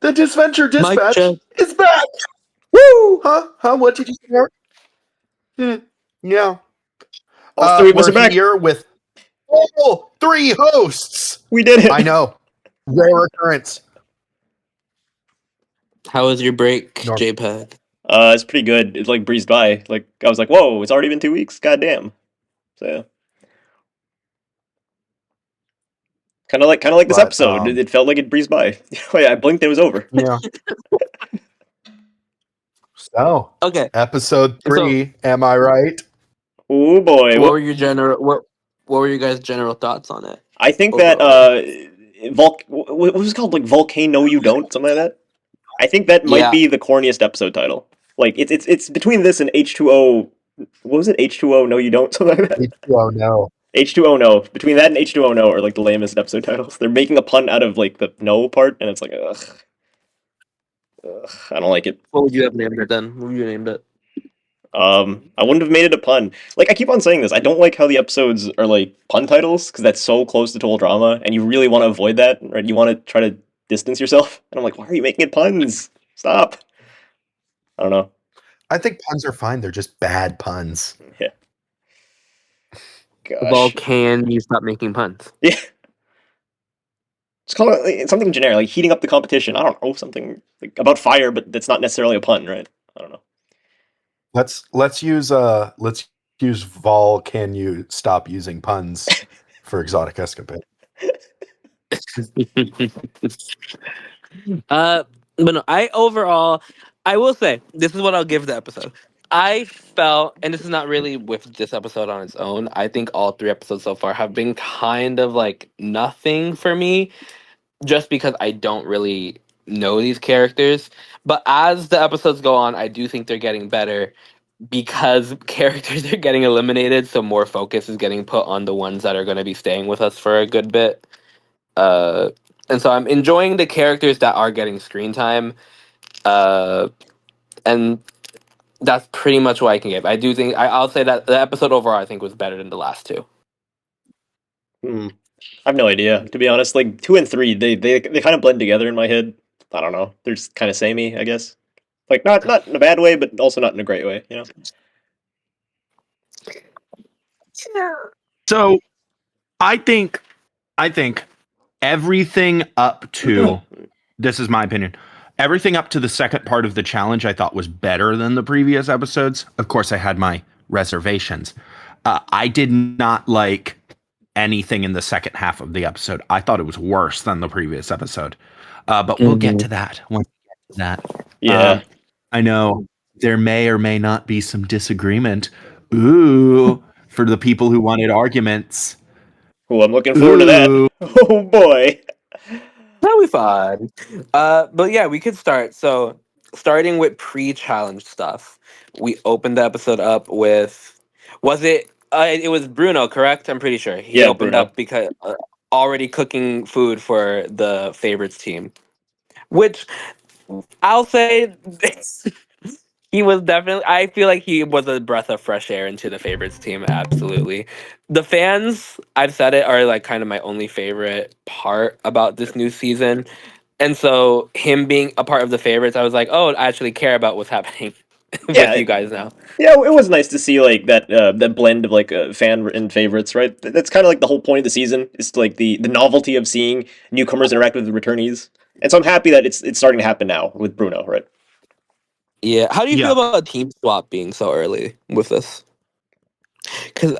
The Disventure Mike Dispatch check. is back! Woo! Huh? What did you say? Yeah. All three of us We're are back. here with all 3 hosts. We did it. I know. Rare occurrence. How was your break, Norm. Jpeg? It's pretty good. It like breezed by. Like I was like, whoa, it's already been 2 weeks. God damn. So yeah. Kind of like this But, episode. It felt like it breezed by. I blinked, it was over. Yeah. So, Okay, episode so 3, am I right? Oh boy. what were your general what were your guys' general thoughts on it? I think that Overall. what was it called? Like Volcano You Don't, something like that. I think that might Yeah, be the corniest episode title. Like it's between this and H2O. What was it? H2O No You Don't, something like that. H2O, no. H2O No. Between that and H2O No are like the lamest episode titles. They're making a pun out of like the no part, and it's like ugh. Ugh, I don't like it. what would you have named it then? What would you named it? I wouldn't have made it a pun. Like I keep on saying this, I don't like how the episodes are like pun titles because that's so close to total drama, and you really want to avoid that, right? You want to try to distance yourself, and I'm like, why are you making it puns? Stop. I don't know. I think puns are fine. They're just bad puns. Yeah. Well, Gosh. can you stop making puns? Yeah. Just call it like, something generic, like heating up the competition. I don't know, something like about fire, but that's not necessarily a pun, right? I don't know. Let's use Vol. Can you stop using puns for Exotic Escapade? But no, I will say this is what I'll give the episode. I felt, and this is not really with this episode on its own. I think all 3 episodes so far have been kind of like nothing for me, just because I don't really know these characters. But as the episodes go on, I do think they're getting better because characters are getting eliminated, so more focus is getting put on the ones that are going to be staying with us for a good bit. Uh, and so I'm enjoying the characters that are getting screen time. And that's pretty much what I can give. I do think I'll say that the episode overall I think was better than the last 2. I have no idea, to be honest. Like 2 and 3, they kind of blend together in my head. I don't know. They're just kind of samey, I guess. Like not in a bad way, but also not in a great way. You know. So, I think everything up to this is my opinion. Everything up to the second part of the challenge I thought was better than the previous episodes. Of course, I had my reservations. I did not like anything in the second half of the episode. I thought it was worse than the previous episode. But we'll get to that once we get to that. Yeah. I know there may or may not be some disagreement. Ooh, for the people who wanted arguments. Cool. I'm looking forward to that. Oh boy. That'll be fun. But yeah, we could start. So, starting with pre-challenge stuff, we opened the episode up with, was it? It was Bruno, correct? I'm pretty sure he Yeah, opened Bruno. up because already cooking food for the favorites team, which I'll say he was definitely. I feel like he was a breath of fresh air into the favorites team. Absolutely, the fans. I've said it are like kind of my only favorite part about this new season. And so him being a part of the favorites, I was like, oh, I actually care about what's happening with Yeah. you guys now. Yeah, it was nice to see like that blend of like fan and favorites, right? That's kind of like the whole point of the season is like the novelty of seeing newcomers interact with the returnees. And so I'm happy that it's starting to happen now with Bruno, right? Yeah. How do you Yeah. feel about a team swap being so early with this? Because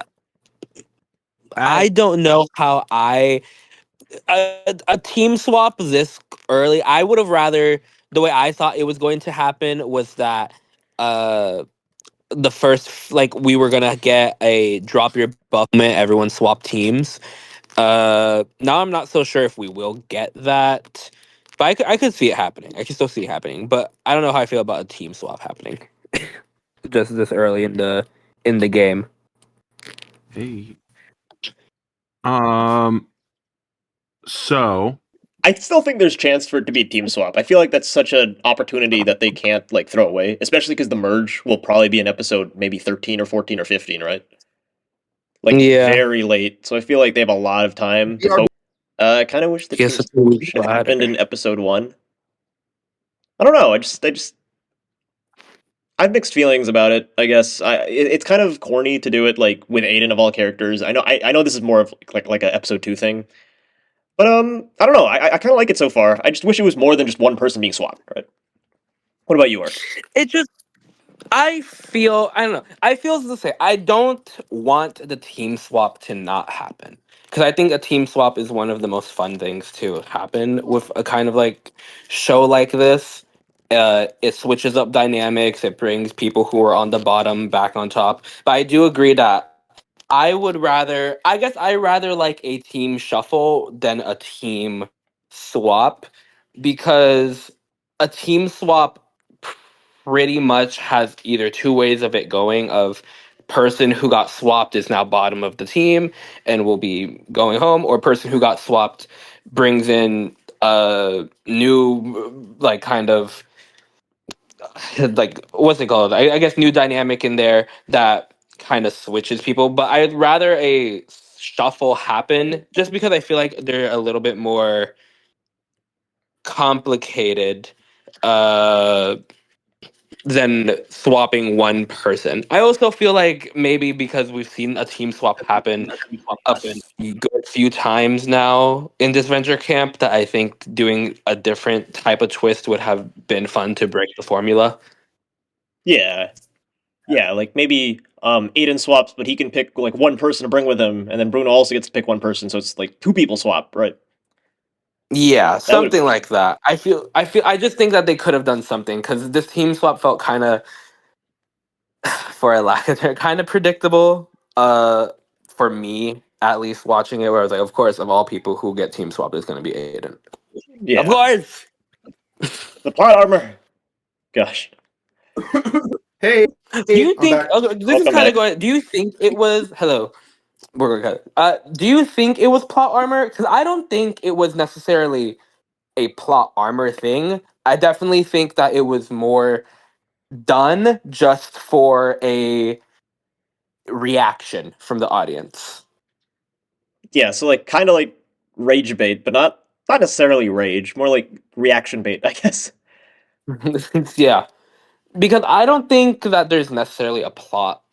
I don't know how a team swap this early. I would have rather the way I thought it was going to happen was that uh the first like we were gonna get a drop your buff moment, everyone swap teams. Now I'm not so sure if we will get that, but I could see it happening. I can still see it happening, but I don't know how I feel about a team swap happening just this early in the game. Hey. So I still think there's chance for it to be a team swap. I feel like that's such an opportunity that they can't like throw away, especially because the merge will probably be in episode maybe 13 or 14 or 15, right? Like Yeah, very late. So I feel like they have a lot of time to focus. I kind of wish the guess team it's a week should have happened later. in episode 1. I don't know. I have mixed feelings about it. I guess it's kind of corny to do it like with Aiden of all characters. I know this is more of like a episode 2 thing, but I don't know. I kind of like it so far. I just wish it was more than just one person being swapped. Right? What about you, Art? It just I don't know. I feel the same. I don't want the team swap to not happen because I think a team swap is one of the most fun things to happen with a kind of like show like this. It switches up dynamics. It brings people who are on the bottom back on top. But I do agree that I guess I rather like a team shuffle than a team swap because a team swap pretty much has either two ways of it going of person who got swapped is now bottom of the team and will be going home, or person who got swapped brings in a new like kind of like what's it called, I guess new dynamic in there that kind of switches people. But I'd rather a shuffle happen just because I feel like they're a little bit more complicated uh than swapping one person. I also feel like maybe because we've seen a team swap happen good few times now in Disventure Camp, that I think doing a different type of twist would have been fun to break the formula. Yeah, yeah. Like maybe Aiden swaps, but he can pick like one person to bring with him, and then Bruno also gets to pick one person, so it's like two people swap, right? Yeah, That would something like that. I just think that they could have done something because this team swap felt kind of, for a lack of term, kind of predictable. For me, at least watching it, where I was like, of course, of all people who get team swapped, is going to be Aiden. Of yeah. course. The plot armor. Gosh. Hey, Do you I'm think? back. Okay, this is Welcome kind of back. going. Do you think it was? Hello. We're gonna cut it. Do you think it was plot armor? Because I don't think it was necessarily a plot armor thing. I definitely think that it was more done just for a reaction from the audience. Yeah, so like kind of like rage bait, but not necessarily rage, more like reaction bait, I guess. Yeah, because I don't think that there's necessarily a plot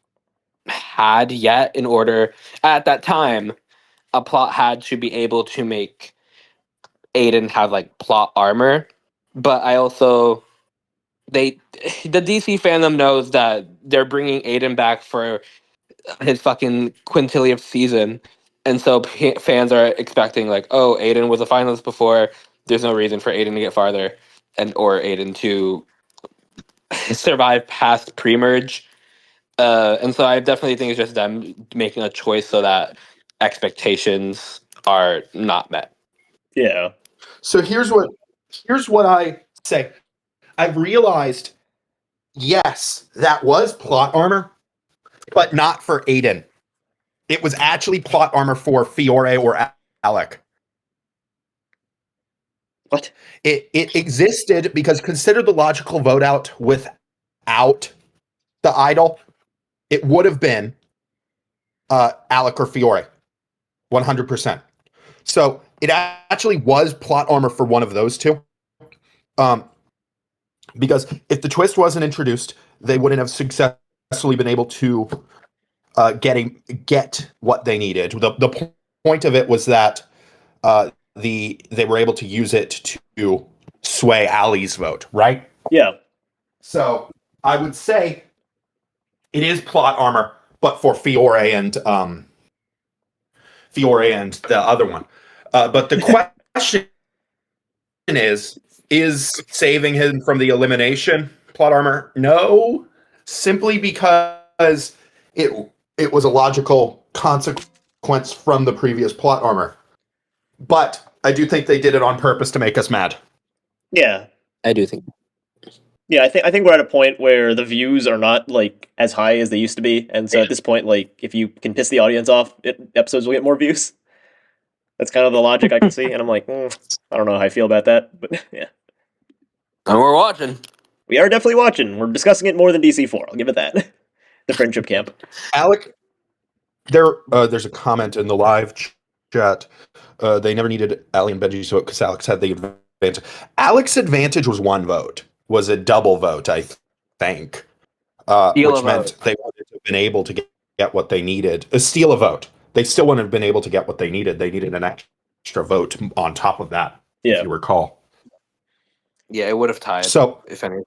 had yet in order at that time. A plot had to be able to make Aiden have like plot armor, but I also they the DC fandom knows that they're bringing Aiden back for his fucking quintillionth season, and so fans are expecting like, oh, Aiden was a finalist before. There's no reason for Aiden to get farther, and or Aiden to survive past pre-merge. And so I definitely think it's just them making a choice so that expectations are not met. Yeah. So here's what I say. I've realized, yes, that was plot armor, but not for Aiden. It was actually plot armor for Fiore or Alec. What? It existed because consider the logical vote out without the idol. It would have been Alec or Fiore, 100%. So it actually was plot armor for one of those two. Because if the twist wasn't introduced, they wouldn't have successfully been able to get what they needed. The point of it was that they were able to use it to sway Ali's vote, right? Yeah. So I would say it is plot armor, but for Fiore and the other one. But the question is saving him from the elimination plot armor? No, simply because it was a logical consequence from the previous plot armor. But I do think they did it on purpose to make us mad. Yeah. I do think. Yeah, I think we're at a point where the views are not like as high as they used to be, and so at this point, like if you can piss the audience off, episodes will get more views. That's kind of the logic I can see, and I'm like, I don't know how I feel about that, but yeah, And we're watching. we are definitely watching. We're discussing it more than DC4. I'll give it that. The friendship camp. Alec, there's a comment in the live chat. They never needed Ali and Benji's vote because Alex had the advantage. Alex's advantage was one vote. was a double vote, I think, Steal which a meant vote. they wouldn't have been able to get what they needed. A steal a vote. They still wouldn't have been able to get what they needed. They needed an extra vote on top of that, if Yeah. you recall. Yeah, it would have tied. So if any.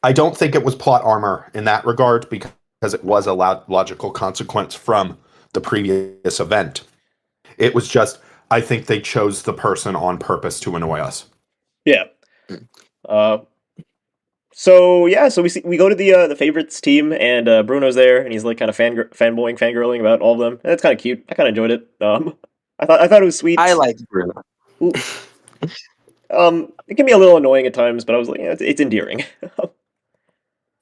I don't think it was plot armor in that regard because it was a logical consequence from the previous event. It was just, I think they chose the person on purpose to annoy us. Yeah. So yeah, so we go to the favorites team, and Bruno's there, and he's like kind of fangirling about all of them, and it's kind of cute. I kind of enjoyed it. I thought it was sweet. I like Bruno. It can be a little annoying at times, but I was like, yeah, it's endearing.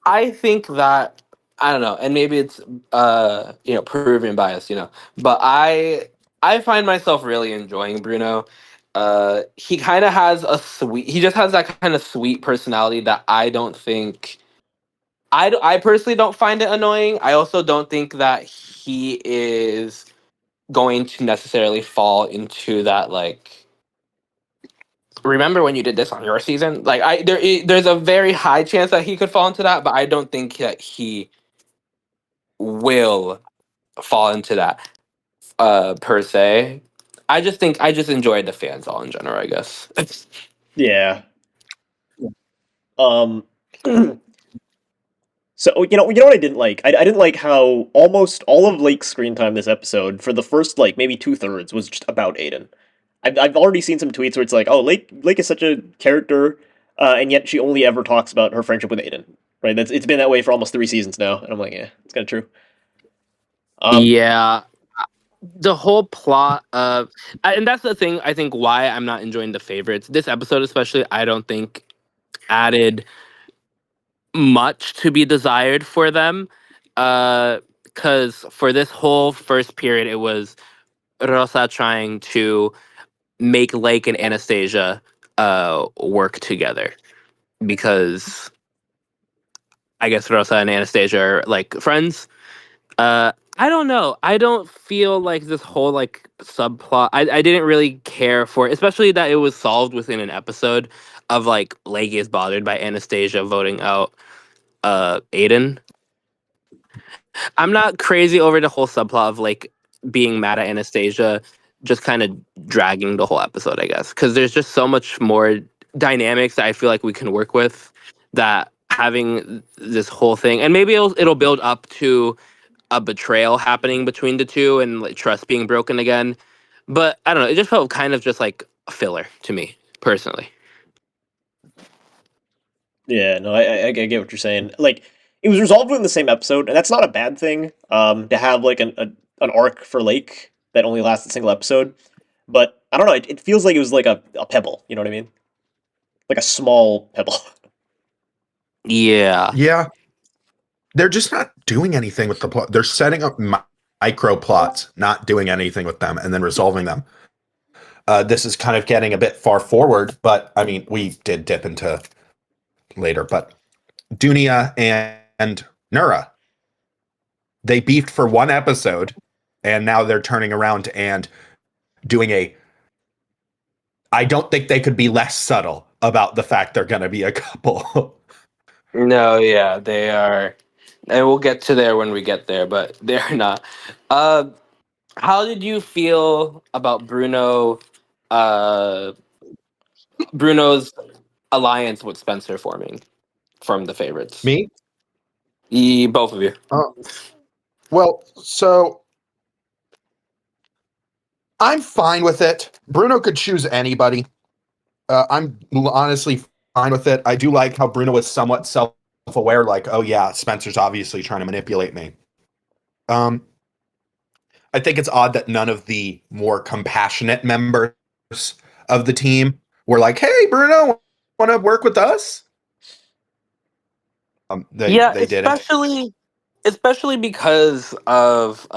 I think that I don't know, and maybe it's Peruvian bias, but I find myself really enjoying Bruno. He kind of has he just has that kind of sweet personality that I don't think I personally don't find it annoying. I also don't think that he is going to necessarily fall into that like remember when you did this on your season? Like there's a very high chance that he could fall into that, but I don't think that he will fall into that per se. I just think I just enjoyed the fans all in general, I guess. Yeah. Um. So you know what I didn't like? I didn't like how almost all of Lake's screen time this episode for the first like maybe 2/3 was just about Aiden. I've already seen some tweets where it's like, oh, Lake is such a character, and yet she only ever talks about her friendship with Aiden. Right? It's been that way for almost 3 seasons now, and I'm like, yeah, it's kind of true. Yeah, the whole plot of and that's the thing I think why I'm not enjoying the favorites. This episode especially I don't think added much to be desired for them. Cuz for this whole first period it was Rosa trying to make Lake and Anastasia work together because I guess Rosa and Anastasia are like friends. I don't know. I don't feel like this whole like subplot. I didn't really care for it, especially that it was solved within an episode of like Lake is bothered by Anastasia voting out Aiden. I'm not crazy over the whole subplot of like being mad at Anastasia, just kind of dragging the whole episode, I guess, because there's just so much more dynamics that I feel like we can work with. That having this whole thing, and maybe it'll build up to a betrayal happening between the two and like trust being broken again. But I don't know. It just felt kind of just like a filler to me personally. Yeah, no, I get what you're saying. Like, it was resolved within the same episode, and that's not a bad thing. To have like an arc for Lake that only lasts a single episode, but I don't know. It feels like it was like a pebble. You know what I mean? Like a small pebble. Yeah. Yeah. They're just not doing anything with the plot. They're setting up micro plots, not doing anything with them, and then resolving them. This is kind of getting a bit far forward, but I mean, we did dip into later. But Dunia and Nura, they beefed for one episode, and now they're turning around and doing a. I don't think they could be less subtle about the fact they're going to be a couple. No, yeah, they are. And we'll get to there when we get there, but they're not. How did you feel about Bruno's alliance with Spencer forming from the favorites? Me? Both of you. Well, so I'm fine with it. Bruno could choose anybody. I'm honestly fine with it. I do like how Bruno is somewhat self-aware, like, oh yeah, Spencer's obviously trying to manipulate me. I think it's odd that none of the more compassionate members of the team were like, hey, Bruno, want to work with us? They didn't. Especially because of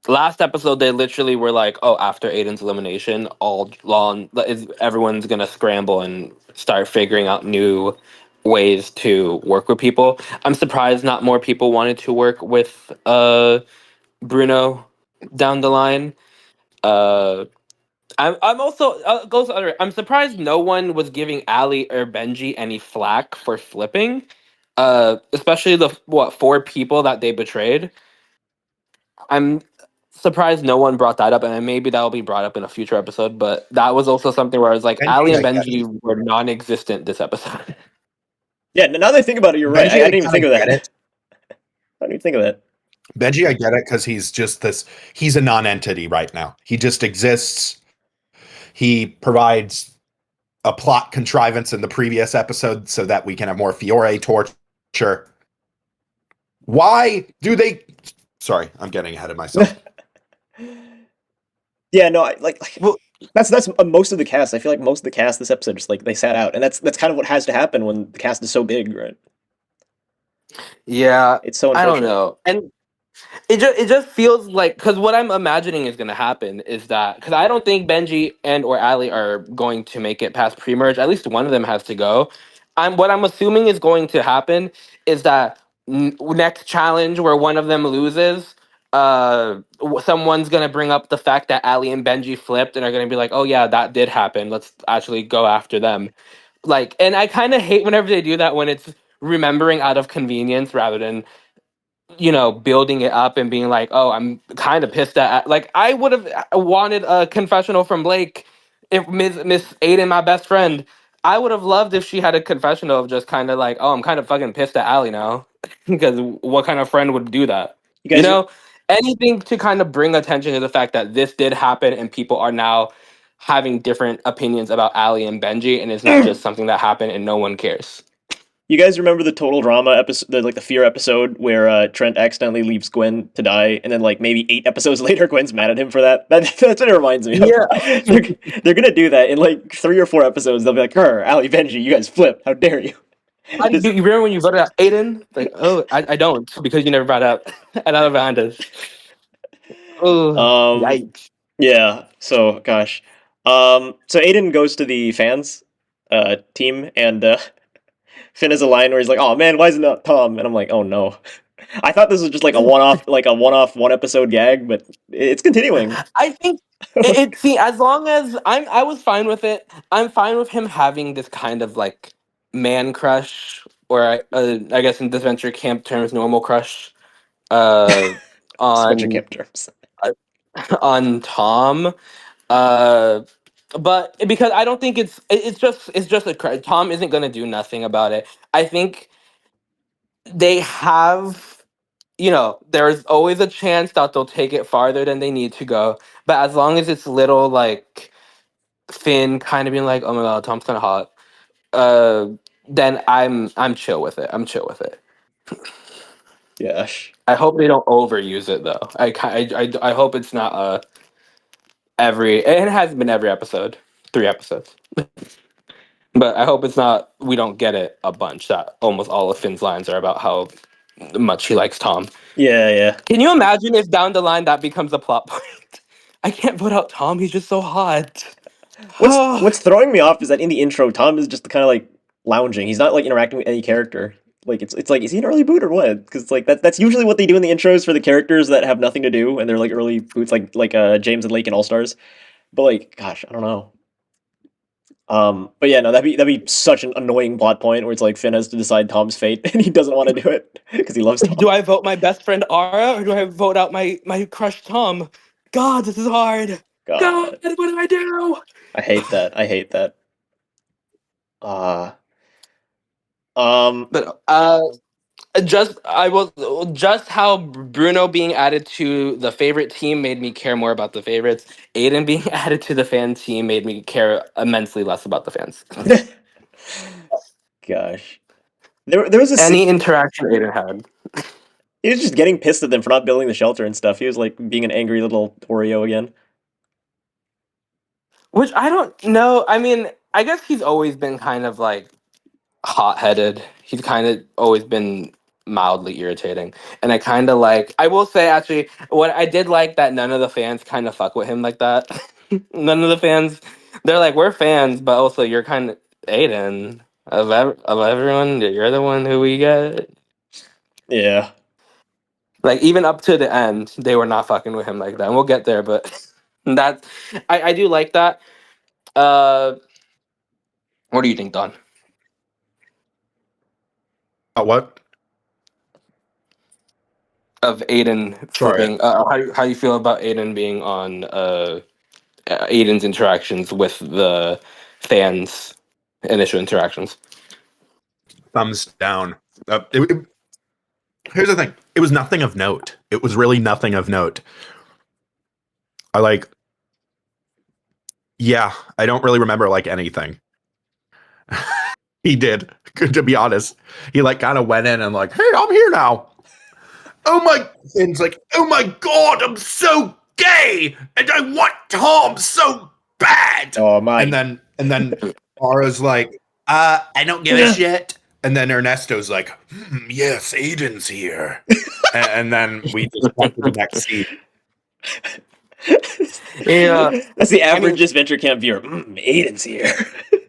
last episode they literally were like, oh, after Aiden's elimination, everyone's gonna scramble and start figuring out new ways to work with people. I'm surprised not more people wanted to work with Bruno down the line. I'm also goes other. I'm surprised no one was giving Ali or Benji any flack for flipping, especially the four people that they betrayed. I'm surprised no one brought that up, and maybe that will be brought up in a future episode. But that was also something where I was like, Ali Benji, and I get Benji were non-existent this episode. Yeah, now that I think about it, you're right. Benji, I I didn't even think kind of of that. get it. I didn't even think of that. Benji, I get it because he's just this. He's a non-entity right now. He just exists. He provides a plot contrivance in the previous episode so that we can have more Fiore torture. Why do they? Sorry, I'm getting ahead of myself. Yeah, no, Well, that's most of the cast. I feel like most of the cast this episode just like they sat out, and that's kind of what has to happen when the cast is so big, right? yeah, It's so I don't unfortunate. know, and it just feels like because what I'm imagining is going to happen is that because I don't think Benji and or Ali are going to make it past pre-merge. At least one of them has to go. I'm assuming is going to happen is that next challenge where one of them loses, someone's gonna bring up the fact that Ali and Benji flipped and are gonna be like, oh yeah, that did happen. Let's actually go after them. Like, and I kind of hate whenever they do that when it's remembering out of convenience rather than building it up and being like, oh, I'm kind of pissed at. Like, I would have wanted a confessional from Blake if Miss Aiden, my best friend. I would have loved if she had a confessional of just kind of like, oh, I'm kind of fucking pissed at Allie now, because what kind of friend would do that? You You guys, know, anything to kind of bring attention to the fact that this did happen and people are now having different opinions about Allie and Benji, and it's not just something that happened and no one cares. you guys remember the total drama episode, the fear episode where Trent accidentally leaves Gwen to die, and then like maybe 8 episodes later, Gwen's mad at him for that. That's what it reminds me of. Yeah. They're gonna do that in like 3 or 4 episodes. They'll be like, "Her, Ali, Benji, you guys flip. How dare you?" How do you, Just, you remember when you voted out Aiden? Like, oh, I don't because you never brought up another behind us. Oh, um, yikes! yeah. So, gosh. So Aiden goes to the fans, team, and Finn has a line where he's like, "Oh man, why isn't that Tom?" And I'm like, "Oh no." I thought this was just like a one-off, one-episode gag, but it's continuing. I think see, as long as I was fine with it. I'm fine with him having this kind of like man crush, or I guess in Disventure Camp terms, normal crush, uh, Disventure on Camp terms. on Tom. Uh, but because I don't think it's just a Tom isn't gonna do nothing about it. I think they have, there's always a chance that they'll take it farther than they need to go. But as long as it's little like Finn kind of being like, oh my god, Tom's kind of hot, uh, then I'm chill with it. I'm chill with it. Gosh. I hope they don't overuse it though. I hope it's not every. It hasn't been every episode, 3 episodes. But I hope it's not. We don't get it a bunch. That almost all of Finn's lines are about how much he likes Tom. Yeah, yeah. Can you imagine if down the line that becomes a plot point? I can't vote out Tom. He's just so hot. What's throwing me off is that in the intro, Tom is just kind of like lounging. He's not like interacting with any character. Like it's like, is he an early boot or what? Because like that's usually what they do in the intros for the characters that have nothing to do and they're like early boots, like James and Lake and All Stars. But like, gosh, I don't know. But yeah, no, that'd be such an annoying plot point where it's like Finn has to decide Tom's fate and he doesn't want to do it because he loves Tom. Do I vote my best friend Ara or do I vote out my crush Tom? God, this is hard. God, God, what do I do? I hate that. I hate that. Uh, um, But just how Bruno being added to the favorite team made me care more about the favorites. Aiden being added to the fan team made me care immensely less about the fans. gosh, there was a scene. Any interaction Aiden had. He was just getting pissed at them for not building the shelter and stuff. He was like being an angry little Oreo again. Which I don't know. I mean, I guess he's always been kind of like hot-headed. He's kind of always been mildly irritating. And I kind of like, I will say actually, what I did like that none of the fans kind of fuck with him like that. None of the fans, they're like, we're fans, but also you're kind of Aiden of everyone. You're the one who we get. Yeah. Like even up to the end, they were not fucking with him like that. And we'll get there, but That I do like that. What do you think, Don? What? Of Aiden Sorry. flipping, how you feel about Aiden being on Aiden's interactions with the fans, initial interactions. Thumbs down. Here's the thing. It was nothing of note. It was really nothing of note. I don't really remember like anything. He did, to be honest. He like kind of went in and like, hey, I'm here now. Oh my, and it's like, oh my god, I'm so gay and I want Tom so bad. Oh my! And then Ara's like, I don't give a shit. And then Ernesto's like, yes, Aiden's here. And then we just went to the next scene. Yeah, That's the average I mean, Disventure Camp viewer. Aiden's here.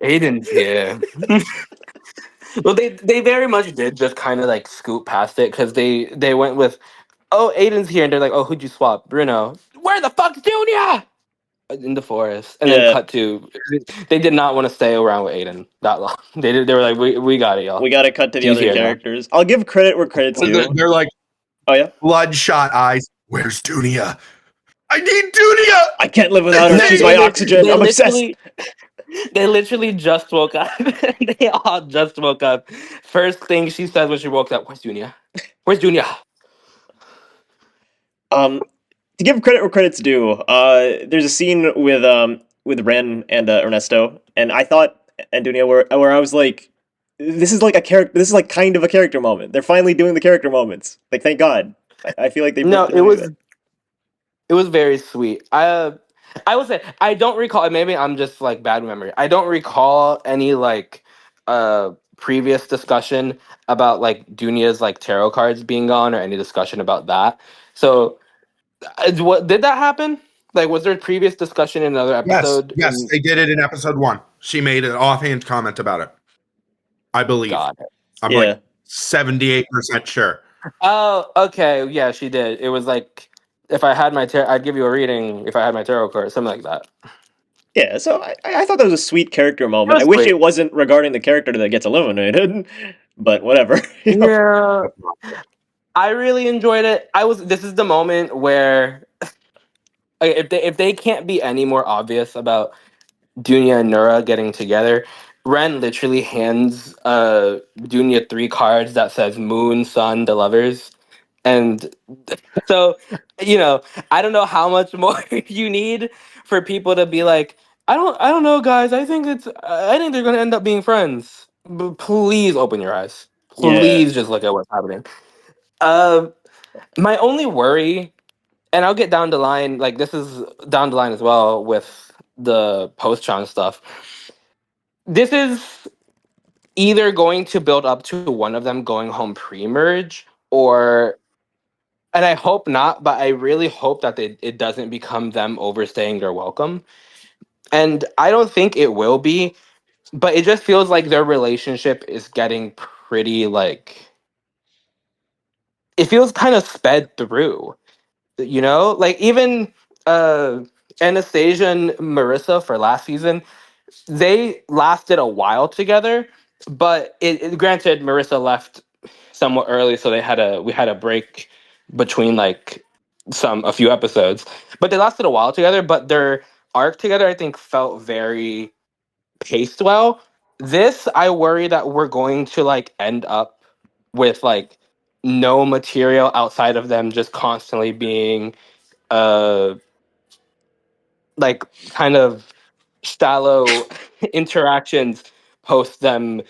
Aiden's yeah. Well, they very much did just kind of like scoot past it because they went with, oh, Aiden's here, and they're like, oh, who'd you swap? Bruno. Where the fuck's Junior? In the forest, and then Yeah. cut to. They did not want to stay around with Aiden that long. They did. They were like, we got it, y'all. We got to cut to the He's other here now. characters. I'll give credit where credit's due. They're like, Oh yeah, bloodshot eyes. Where's Dunia? I need Dunia. I can't live without her. She's my oxygen. I'm obsessed. They literally just woke up. They all just woke up. First thing she said when she woke up, "Where's Junior? Where's Junior?" To give credit where credit's due, there's a scene with Ren and Ernesto, and I thought and Dunia where I was like, this is like a character. This is like kind of a character moment. They're finally doing the character moments. Like, thank God. I feel like they No, really do that. it was very sweet. I would say I don't recall. Maybe I'm just like bad memory. I don't recall any like previous discussion about like Dunia's like tarot cards being gone or any discussion about that. So, what did that happen? Like, was there a previous discussion in another episode? Yes, they did it in episode 1. She made an offhand comment about it. I believe. God. I'm Yeah. like 78% sure. Oh, okay. Yeah, she did. It was like if I had my I'd give you a reading if I had my tarot card, something like that. Yeah, so I thought that was a sweet character moment. It I was wish sweet. it wasn't regarding the character that gets eliminated, but whatever. You know? Yeah, I really enjoyed it. This is the moment where like, if they can't be any more obvious about Dunya and Nura getting together, Ren literally hands Dunya 3 cards that says Moon, Sun, the Lovers, and so I don't know how much more you need for people to be like, I don't know, guys. I think they're gonna end up being friends. Please open your eyes. Yeah. Please just look at what's happening. Um, my only worry, and I'll get down the line, like this is down the line as well with the post-Chan stuff. This is either going to build up to one of them going home pre-merge, or, and I hope not, but I really hope that it doesn't become them overstaying their welcome. And I don't think it will be, but it just feels like their relationship is getting pretty like, it feels kind of sped through. Like even uh Anastasia and Marissa for last season, they lasted a while together, but granted Marissa left somewhat early, so we had a break between like a few episodes, but they lasted a while together, but their arc together I think felt very paced well. This, I worry that we're going to like end up with like no material outside of them just constantly being uh like kind of shallow interactions post them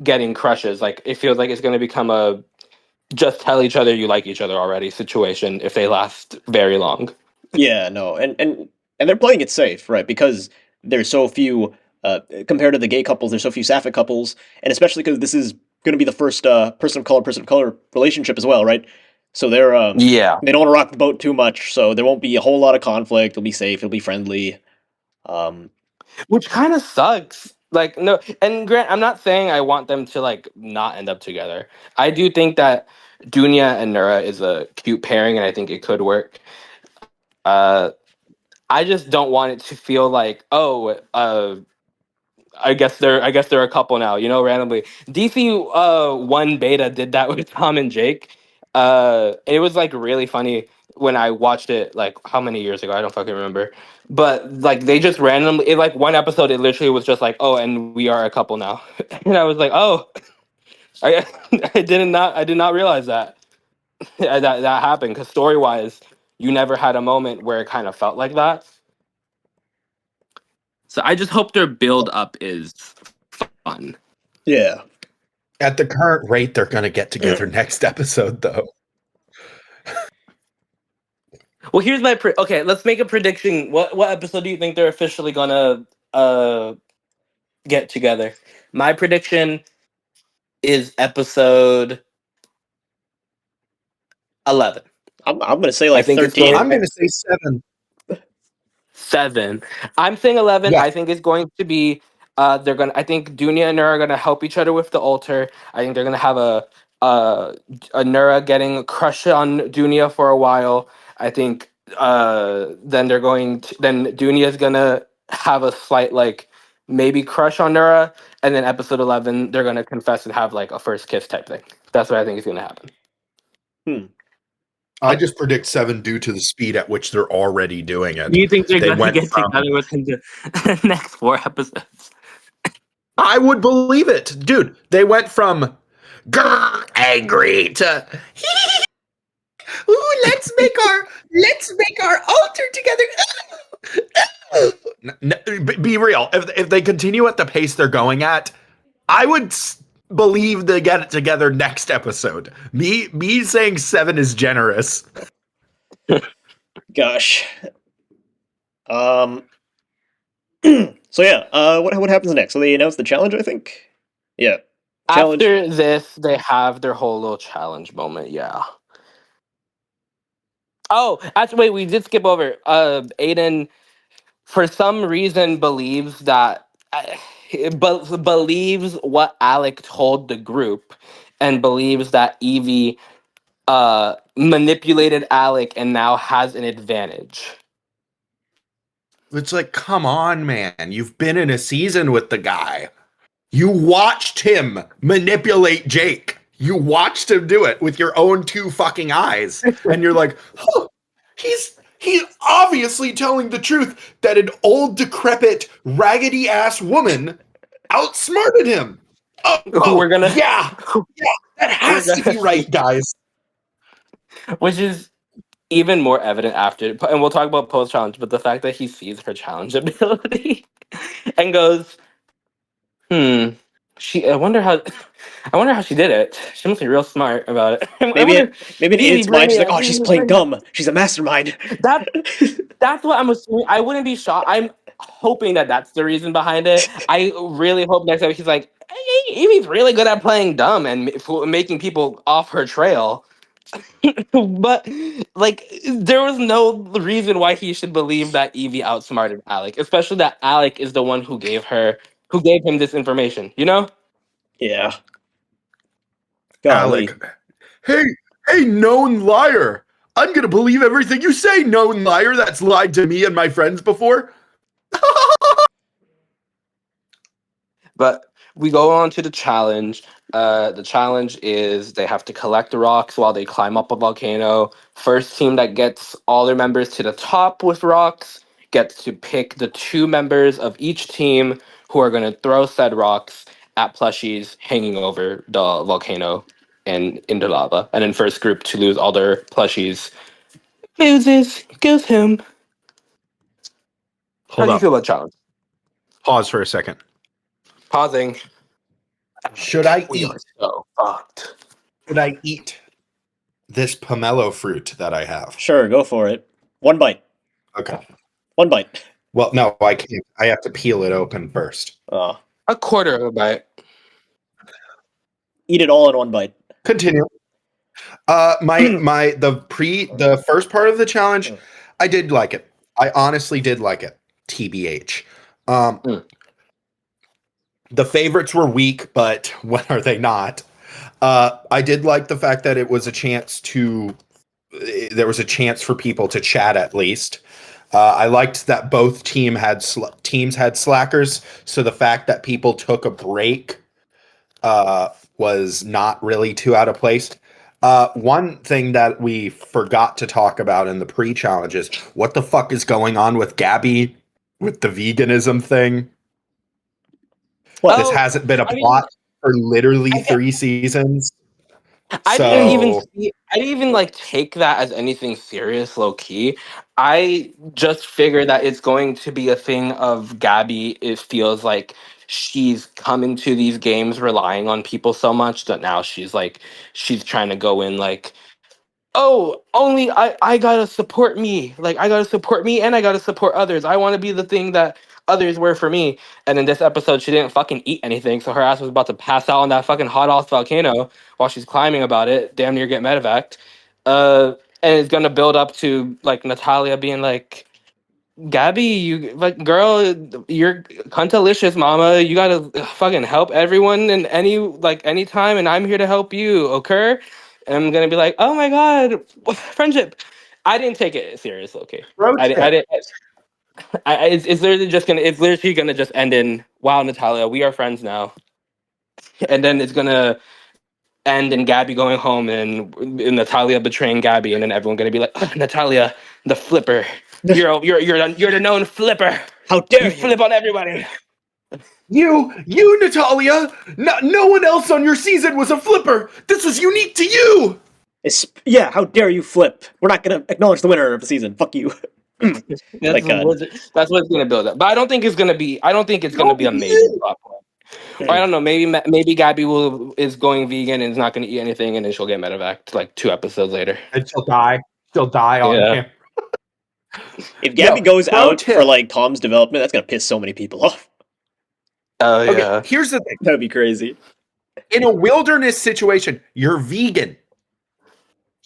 getting crushes. Like it feels like it's going to become a just tell each other you like each other already situation if they last very long. Yeah, no, and they're playing it safe, right? Because there's so few compared to the gay couples, there's so few sapphic couples, and especially because this is going to be the first person of color relationship as well, right? So Yeah, they don't want to rock the boat too much, so there won't be a whole lot of conflict. It'll be safe. It'll be friendly. Um, which kind of sucks. Like no, and Grant, I'm not saying I want them to like not end up together. I do think that Dunya and Nura is a cute pairing, and I think it could work. Uh, I just don't want it to feel like, I guess they're a couple now, randomly. DC 1 beta did that with Tom and Jake. It was like really funny when I watched it, like how many years ago? I don't fucking remember. But like they just randomly, in like one episode, it literally was just like, oh, and we are a couple now, and I was like, oh, I I did not realize that that happened, because story wise, you never had a moment where it kind of felt like that. So I just hope their build up is fun. Yeah. At the current rate, they're going to get together next episode, though. Well, here's my okay. Let's make a prediction. What episode do you think they're officially gonna get together? My prediction is episode 11. I'm gonna say I like think it's 13. I'm going to say 7. 7. I'm saying 11. Yeah. I think it's going to be they're gonna. I think Dunia and Nura are gonna help each other with the altar. I think they're gonna have a Nura getting a crush on Dunia for a while. I think then then Dunia is gonna have a slight like maybe crush on Nura, and then episode 11 they're gonna confess and have like a first kiss type thing. That's what I think is gonna happen. I just predict 7 due to the speed at which they're already doing it. Do you think they're They gonna went get from- together within the next 4 episodes? I would believe it. Dude, they went from grr, angry to ooh, let's make our altar together. Be real. If they continue at the pace they're going at, I would believe they get it together next episode. Me saying 7 is generous. Gosh. So yeah, what happens next? So they announce the challenge, I think. Yeah. Challenge. After this, they have their whole little challenge moment. Yeah. Oh, actually, wait. We did skip over. Aiden, for some reason, believes that, believes what Alec told the group, and believes that Evie manipulated Alec and now has an advantage. It's like, come on, man. You've been in a season with the guy. You watched him manipulate Jake. You watched him do it with your own 2 fucking eyes. And you're like, oh, he's obviously telling the truth that an old, decrepit, raggedy-ass woman outsmarted him. Oh, We're gonna- yeah, that has to be right, guys. Which is even more evident after, and we'll talk about post challenge, but the fact that he sees her challenge ability and goes, I wonder how she did it. She must be real smart about it. Maybe in Evie, its mind, she's like, Bruno, oh, she's Evie, playing Bruno. dumb. She's a mastermind. That's what I'm assuming. I wouldn't be shocked. I'm hoping that that's the reason behind it. I really hope next time he's like, hey, Evie's really good at playing dumb and making people off her trail. But like, there was no reason why he should believe that Evie outsmarted Alec, especially that Alec is the one who gave him this information. Yeah. Golly. Alec, hey, known liar. I'm gonna believe everything you say, known liar that's lied to me and my friends before. But we go on to the challenge. The challenge is they have to collect the rocks while they climb up a volcano. First team that gets all their members to the top with rocks gets to pick the 2 members of each team who are going to throw said rocks at plushies hanging over the volcano and into lava. And then first group to lose all their plushies goes home. How do you feel about challenge? Pause for a second. Pausing. Should I We eat? are so fucked. Should I eat this pomelo fruit that I have? Sure, go for it. 1 bite. Okay. 1 bite. Well, no, I can't. I have to peel it open first. Oh. A quarter of a bite. Eat it all in 1 bite. Continue. The first part of the challenge, I did like it. I honestly did like it. TBH. The favorites were weak, but when are they not? I did like the fact that it was there was a chance for people to chat at least. I liked that both teams had slackers, so the fact that people took a break was not really too out of place. One thing that we forgot to talk about in the pre-challenges, what the fuck is going on with Gabby with the veganism thing? What? This Oh, hasn't been a I mean, plot for literally I, 3 seasons. I didn't even So see. I didn't even like take that as anything serious, low key. I just figured that it's going to be a thing of Gabby. It feels like she's come into these games relying on people so much that now she's trying to go in like, oh, only I gotta support me. Like I gotta support me and I gotta support others. I want to be the thing that others were for me. And in this episode, she didn't fucking eat anything, so her ass was about to pass out on that fucking hot ass volcano while she's climbing about it, damn near get medevaced. And it's gonna build up to like Natalia being like, Gabby, you like girl, you're cuntalicious, mama. You gotta fucking help everyone in any time, and I'm here to help you, okay? And I'm gonna be like, oh my god, friendship. I didn't take it serious, okay? pro I tip. didn't. It's literally gonna just end in, wow, Natalia, we are friends now, and then it's gonna end in Gabby going home and Natalia betraying Gabby, and then everyone gonna be like, "Ugh, Natalia, the flipper. You're the known flipper. How You dare you? flip on everybody." You, Natalia. No one else on your season was a flipper. This was unique to you. Yeah, how dare you flip? We're not gonna acknowledge the winner of the season. Fuck you. That's Like God. that's what it's gonna build up. But I don't think it's gonna be. I don't think it's gonna be a major plot point. Or I don't know. Maybe Gabby is going vegan and is not gonna eat anything, and then she'll get medevac like 2 episodes later. And she'll die. She'll die on Yeah. him. If Gabby Yo, goes pro out tip. for like Tom's development, that's gonna piss so many people off. Oh Okay, yeah. here's the thing. That'd be crazy. In a wilderness situation, you're vegan.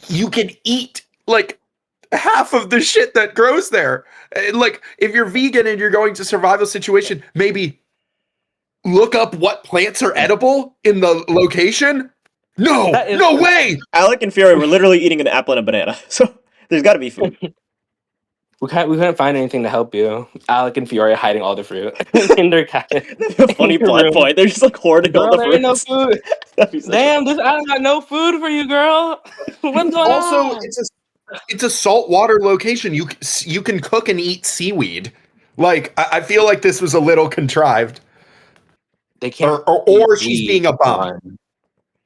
You can eat like half of the shit that grows there. And, like, if you're vegan and you're going to survival situation, maybe look up what plants are edible in the location. No, That is no way. Alec and Fiore were literally eating an apple and a banana, so there's got to be food. We couldn't find anything to help you. Alec and Fiore hiding all the fruit in their cabin. Funny in your plot room. point. They're just like hoarding all Girl, the there ain't no fruits. food. That'd be such Damn, this island got no food for you, girl. What's going Also, on? it's a saltwater location. You can cook and eat seaweed. Like, I feel like this was a little contrived. They can't. Or eat she's weed being a on the bum. island.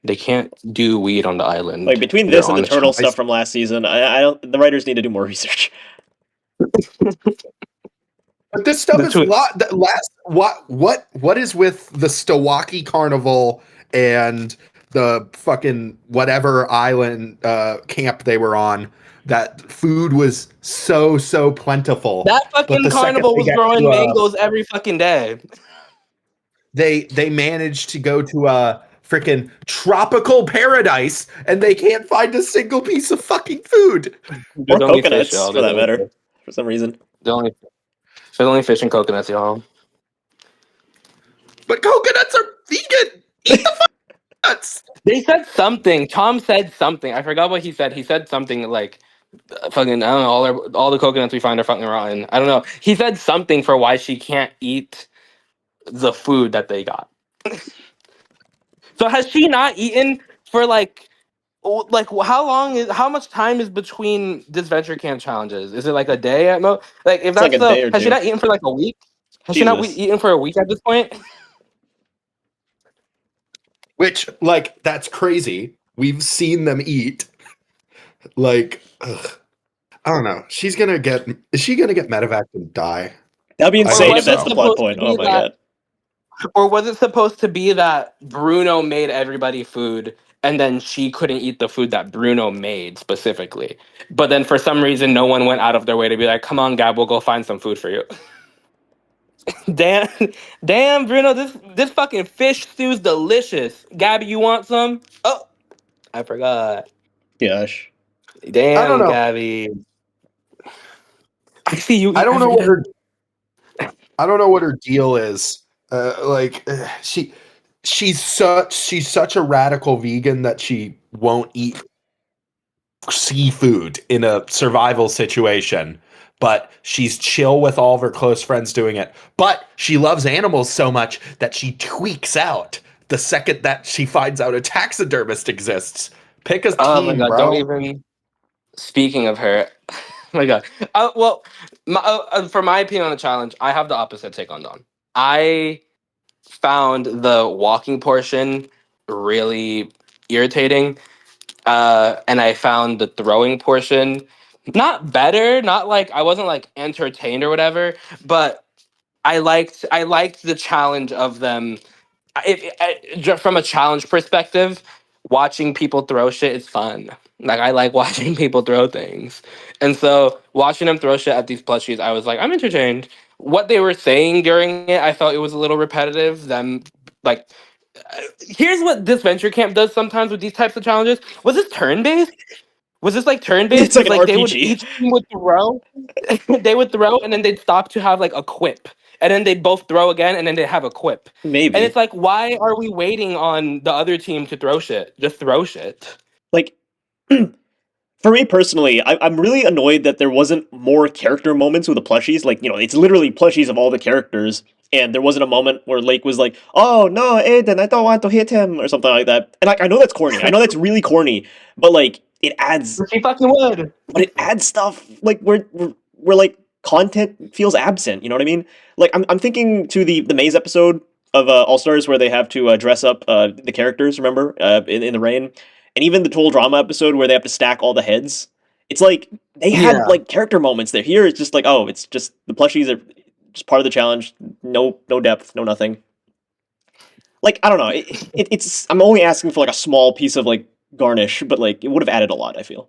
They can't do weed on the island. Like between They're this and on the turtle choice. stuff from last season, I don't. The writers need to do more research. But this stuff The is twist. what is with the Stowaki Carnival and the fucking whatever island camp they were on? That food was so plentiful. That But fucking the second carnival they was get growing to, mangoes every fucking day. they managed to go to a freaking tropical paradise and they can't find a single piece of fucking food. Or There's only fish, coconuts, y'all. for that matter, for some reason. There's only fish and coconuts, y'all. But coconuts are vegan. Eat the nuts. They said something. Tom said something. I forgot what he said. He said something like, "Fucking, I don't know. All the coconuts we find are fucking rotten." I don't know. He said something for why she can't eat the food that they got. So has she not eaten for how much time is between Disventure Camp challenges? Is it like a day at most? Like if It's like that's a day or has she two. not eaten for like a week? Has she not Jesus. eaten for a week at this point? Which, like, that's crazy. We've seen them eat. Like, ugh. I don't know. Is she gonna get medevac and die? That'd be I insane hope if that's so. the plot supposed point. to be Oh my that- god. Or was it supposed to be that Bruno made everybody food and then she couldn't eat the food that Bruno made specifically? But then for some reason, no one went out of their way to be like, come on, Gab, we'll go find some food for you. damn, damn, Bruno, this fucking fish stew's delicious. Gabby, you want some? Oh, I forgot. Gosh. I don't Damn, know. Gabby. I see you eat I don't know every what day. I don't know what her deal is. She's such a radical vegan that she won't eat seafood in a survival situation. but she's chill with all of her close friends doing it. But she loves animals so much that she tweaks out the second that she finds out a taxidermist exists. Pick a Oh my team, god! Don't bro. even. Speaking of her, oh my god. Well, for my opinion on the challenge, I have the opposite take on Dawn. I found the walking portion really irritating, and I found the throwing portion not better. Not like I wasn't like entertained or whatever, but I liked the challenge of them. Just from a challenge perspective, watching people throw shit is fun. Like I like watching people throw things, and so watching them throw shit at these plushies, I was like, I'm entertained. What they were saying during it, I felt it was a little repetitive. Them like, here's what this venture camp does sometimes with these types of challenges. Was this turn based? Was this like turn based? It's like Because an like they would RPG. each team would throw, they would throw, and then they'd stop to have like a quip, and then they'd both throw again, and then they'd have a quip. And it's Maybe. like, why are we waiting on the other team to throw shit? Just throw shit. Like, for me personally, I'm really annoyed that there wasn't more character moments with the plushies. Like, it's literally plushies of all the characters, and there wasn't a moment where Lake was like, "Oh no, Aiden, I don't want to hit him," or something like that. And like, I know that's corny. I know that's really corny, but like, it adds, She fucking would. but it adds stuff like where like content feels absent. You know what I mean? Like, I'm thinking to the maze episode of All Stars where they have to dress up the characters. Remember, in the rain, and even the total drama episode where they have to stack all the heads. It's like they had Yeah. like character moments there. Here it's just like, oh, it's just the plushies are just part of the challenge. No depth, no nothing. Like, I don't know. It's I'm only asking for like a small piece of like garnish, but like it would have added a lot, I feel.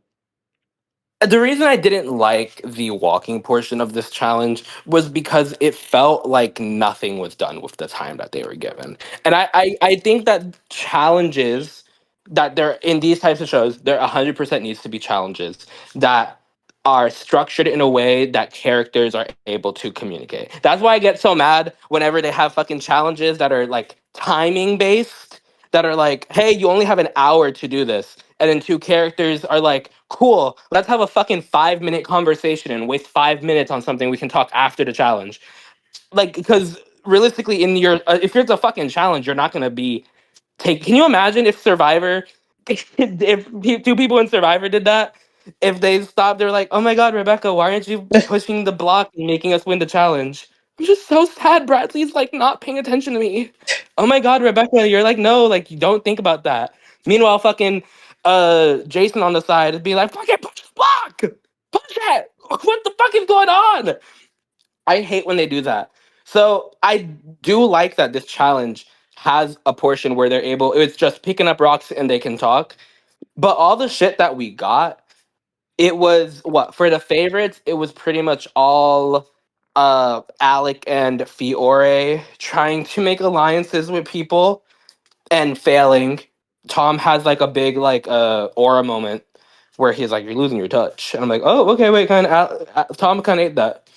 The reason I didn't like the walking portion of this challenge was because it felt like nothing was done with the time that they were given. And I think that challenges that they're in these types of shows, there 100% needs to be challenges that are structured in a way that characters are able to communicate. That's why I get so mad whenever they have fucking challenges that are like timing based, that are like, hey, you only have an hour to do this. And then two characters are like, cool, let's have a fucking 5 minute conversation and waste 5 minutes on something we can talk after the challenge. Like, because realistically, in your if it's a fucking challenge, you're not gonna be take. Can you imagine if Survivor, if two people in Survivor did that? If they stopped, they're like, "Oh my god, Rebecca, why aren't you pushing the block and making us win the challenge?" I'm just so sad. Bradley's like not paying attention to me. Oh my god, Rebecca, you're like, no, like you don't think about that. Meanwhile, fucking Jason on the side would be like, fucking push the block, push it. What the fuck is going on? I hate when they do that. So I do like that this challenge has a portion where they're able. It's just picking up rocks and they can talk. But all the shit that we got, it was what for the favorites. It was pretty much all Alec and Fiore trying to make alliances with people and failing. Tom has like a big like aura moment where he's like, "You're losing your touch," and I'm like, "Oh, okay, wait, kind of." Tom kind of ate that.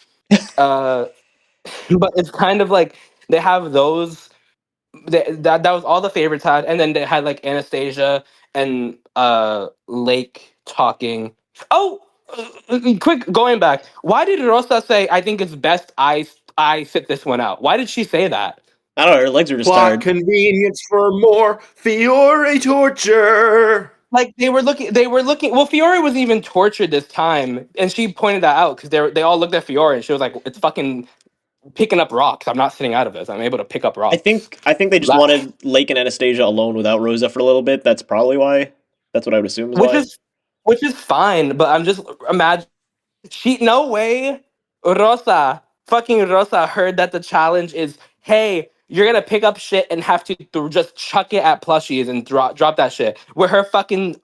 Uh, but it's kind of like they have those. That was all the favorites had, and then they had like Anastasia and Lake talking. Oh, quick going back. Why did Rosa say, "I think it's best I sit this one out"? Why did she say that? I don't know. Her legs are just Plot tired. convenience for more Fiore torture. Like they were looking. Well, Fiore was even tortured this time, and she pointed that out because they all looked at Fiore, and she was like, "It's fucking picking up rocks. I'm not sitting out of this. I'm able to pick up I rocks." think I think they just That, wanted Lake and Anastasia alone without Rosa for a little bit. That's probably why. That's what I would assume is which why. is which is fine, but I'm just imagine she no way fucking Rosa heard that the challenge is, hey, you're gonna pick up shit and have to just chuck it at plushies and drop that shit. With her fucking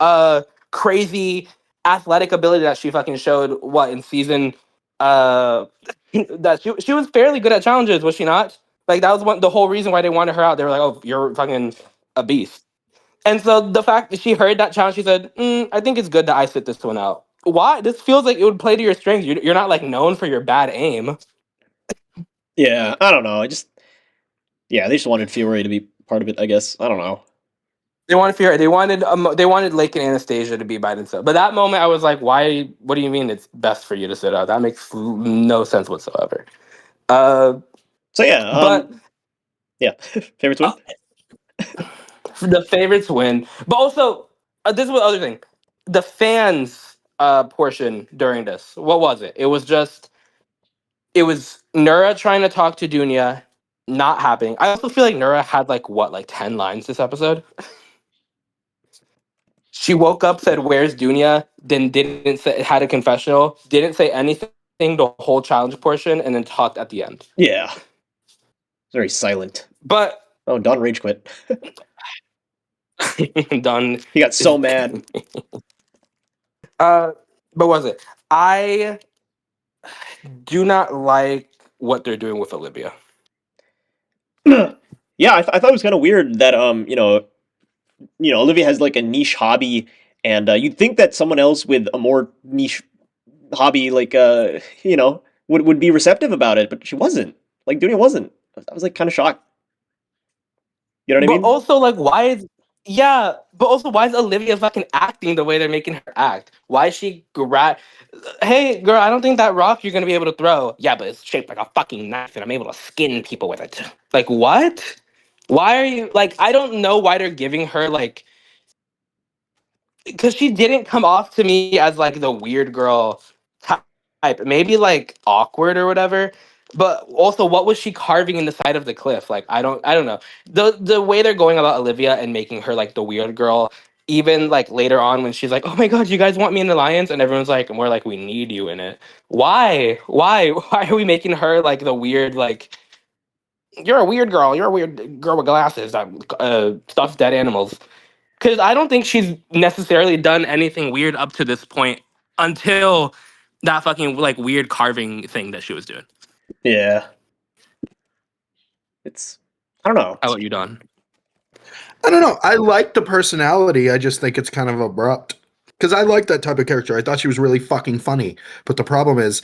crazy athletic ability that she fucking showed what in season uh that she was fairly good at challenges, was she not? Like that was the whole reason why they wanted her out. They were like, oh, you're fucking a beast. And so the fact that she heard that challenge, she said, I think it's good that I sit this one out. Why? This feels like it would play to your strengths. You're not like known for your bad aim. Yeah, I don't know. I just yeah, they just wanted Fiore to be part of it. I guess I don't know. They wanted Fiore. They wanted Lake and Anastasia to be by themselves. But that moment, I was like, "Why? What do you mean it's best for you to sit out? That makes no sense whatsoever." So yeah, But yeah, favorites win. the favorites win. But also, this is the other thing: the fans portion during this. What was it? It was Nura trying to talk to Dunya, not happening. I also feel like Nura had like 10 lines this episode. She woke up, said, "Where's Dunya?" Then didn't say, had a confessional, didn't say anything the whole challenge portion, and then talked at the end. Yeah, very silent. But Oh, Don rage quit. done. He got so mad. But was it? I do not like what they're doing with Olivia. Yeah, I thought it was kind of weird that Olivia has like a niche hobby, and you'd think that someone else with a more niche hobby, like would be receptive about it, but she wasn't. Like Dunia wasn't. I was like kind of shocked. You know what I But mean? also, like, why is yeah? But also, why is Olivia fucking acting the way they're making her act? Why is she Hey, girl, I don't think that rock you're gonna be able to throw. Yeah, but it's shaped like a fucking knife, and I'm able to skin people with it. Like, what? Why are you like? I don't know why they're giving her like, because she didn't come off to me as like the weird girl type. Maybe like awkward or whatever. But also, what was she carving in the side of the cliff? Like, I don't know. The way they're going about Olivia and making her like the weird girl, even like later on when she's like, "Oh my god, you guys want me in the Lions?" and everyone's like, "And we're like, we need you in it." Why? Why are we making her like the weird like? You're a weird girl. You're a weird girl with glasses that stuffs dead animals. Because I don't think she's necessarily done anything weird up to this point until that fucking like weird carving thing that she was doing. Yeah. It's I don't know. How about you, Don? I don't know. I like the personality. I just think it's kind of abrupt. Because I like that type of character. I thought she was really fucking funny. But the problem is,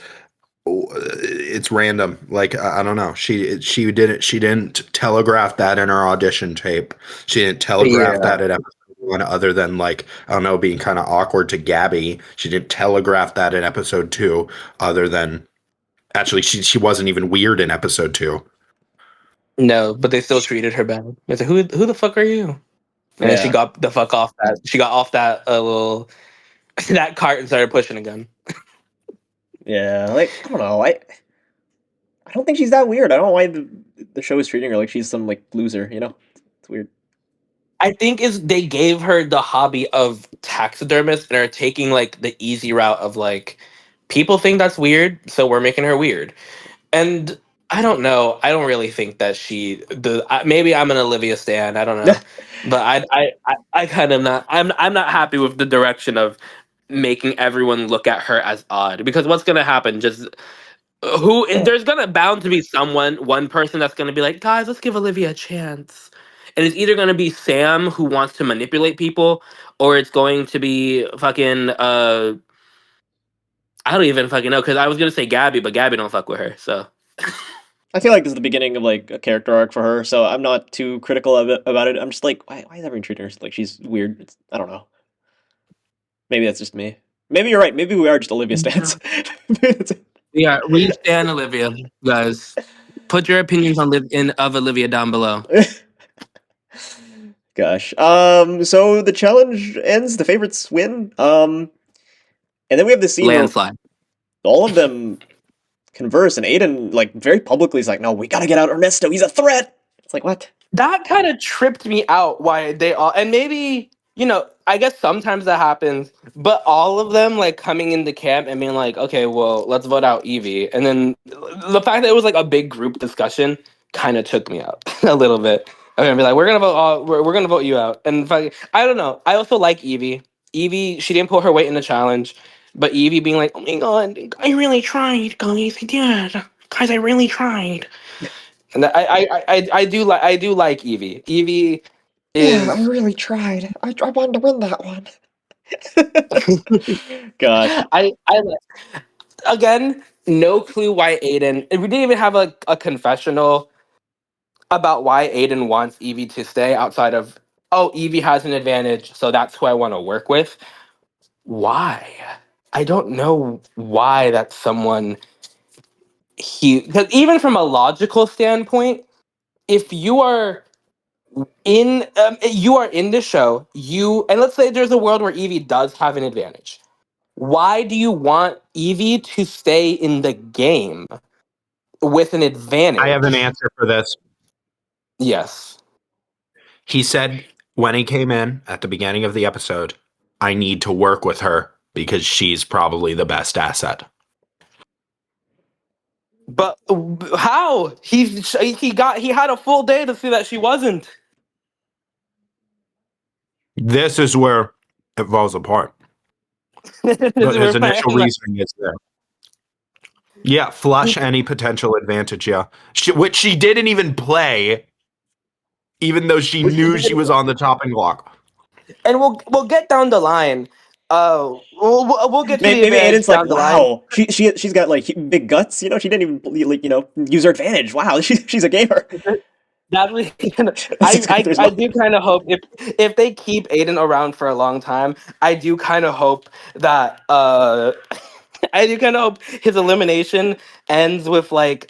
it's random. Like I don't know. She didn't telegraph that in her audition tape. She didn't telegraph that at episode one, other than like I don't know, being kind of awkward to Gabby. She didn't telegraph that in episode two, other than actually she wasn't even weird in episode two. No, but they still treated her bad. It's like, who the fuck are you? And then she Yeah. got the fuck off that. She got off that little that cart and started pushing again. Yeah. Like I don't know. I don't think she's that weird. I don't know why the show is treating her like she's some like loser. It's weird. I think is they gave her the hobby of taxidermist and are taking like the easy route of like people think that's weird, so we're making her weird. And I don't know. I don't really think that maybe I'm an Olivia stan. I don't know, but I kind of not. I'm not happy with the direction of making everyone look at her as odd because what's gonna happen? Just there's gonna bound to be one person that's gonna be like, guys, let's give Olivia a chance. And it's either gonna be Sam who wants to manipulate people, or it's going to be fucking I don't even fucking know because I was gonna say Gabby, but Gabby don't fuck with her. So I feel like this is the beginning of like a character arc for her, so I'm not too critical of about it. I'm just like, why is everyone treating her like she's weird? I don't know. Maybe that's just me. Maybe you're right. Maybe we are just Olivia stans. yeah, we stand Olivia, guys. Put your opinions of Olivia down below. Gosh. So the challenge ends. The favorites win. And then we have the scene where Landslide. all of them converse, and Aiden like very publicly is like, "No, we gotta get out Ernesto. He's a threat." It's like what? That kind of tripped me out why they all and maybe I guess sometimes that happens, but all of them like coming into camp and being like, okay, well, let's vote out Evie, and then the fact that it was like a big group discussion kind of took me out a little bit. I'm gonna be like, we're gonna vote you out, and I don't know. I also like Evie. Evie, she didn't pull her weight in the challenge, but Evie being like, oh my god, I really tried, guys, I did, guys, I really tried. And I do like Evie. Evie Yeah, I is really tried. I wanted to win that one. Gosh. I again no clue why Aiden. And we didn't even have a confessional about why Aiden wants Evie to stay outside of oh, Evie has an advantage, so that's who I want to work with. Why? I don't know why that's someone because even from a logical standpoint, if you are in the show, and let's say there's a world where Evie does have an advantage. Why do you want Evie to stay in the game with an advantage? I have an answer for this. Yes. He said when he came in at the beginning of the episode, I need to work with her because she's probably the best asset. But how? He had a full day to see that she wasn't. This is where it falls apart. But his initial reasoning is there. Yeah, flush any potential advantage, yeah. Which she didn't even play, even though she knew she was on the chopping block. And we'll get down the line. We'll get to Maybe the Aiden's down like, the line. wow, she's got like big guts. You know, she didn't even like use her advantage. Wow, she's a gamer. I do kind of hope if they keep Aiden around for a long time, I do kind of hope that I do kind of hope his elimination ends with like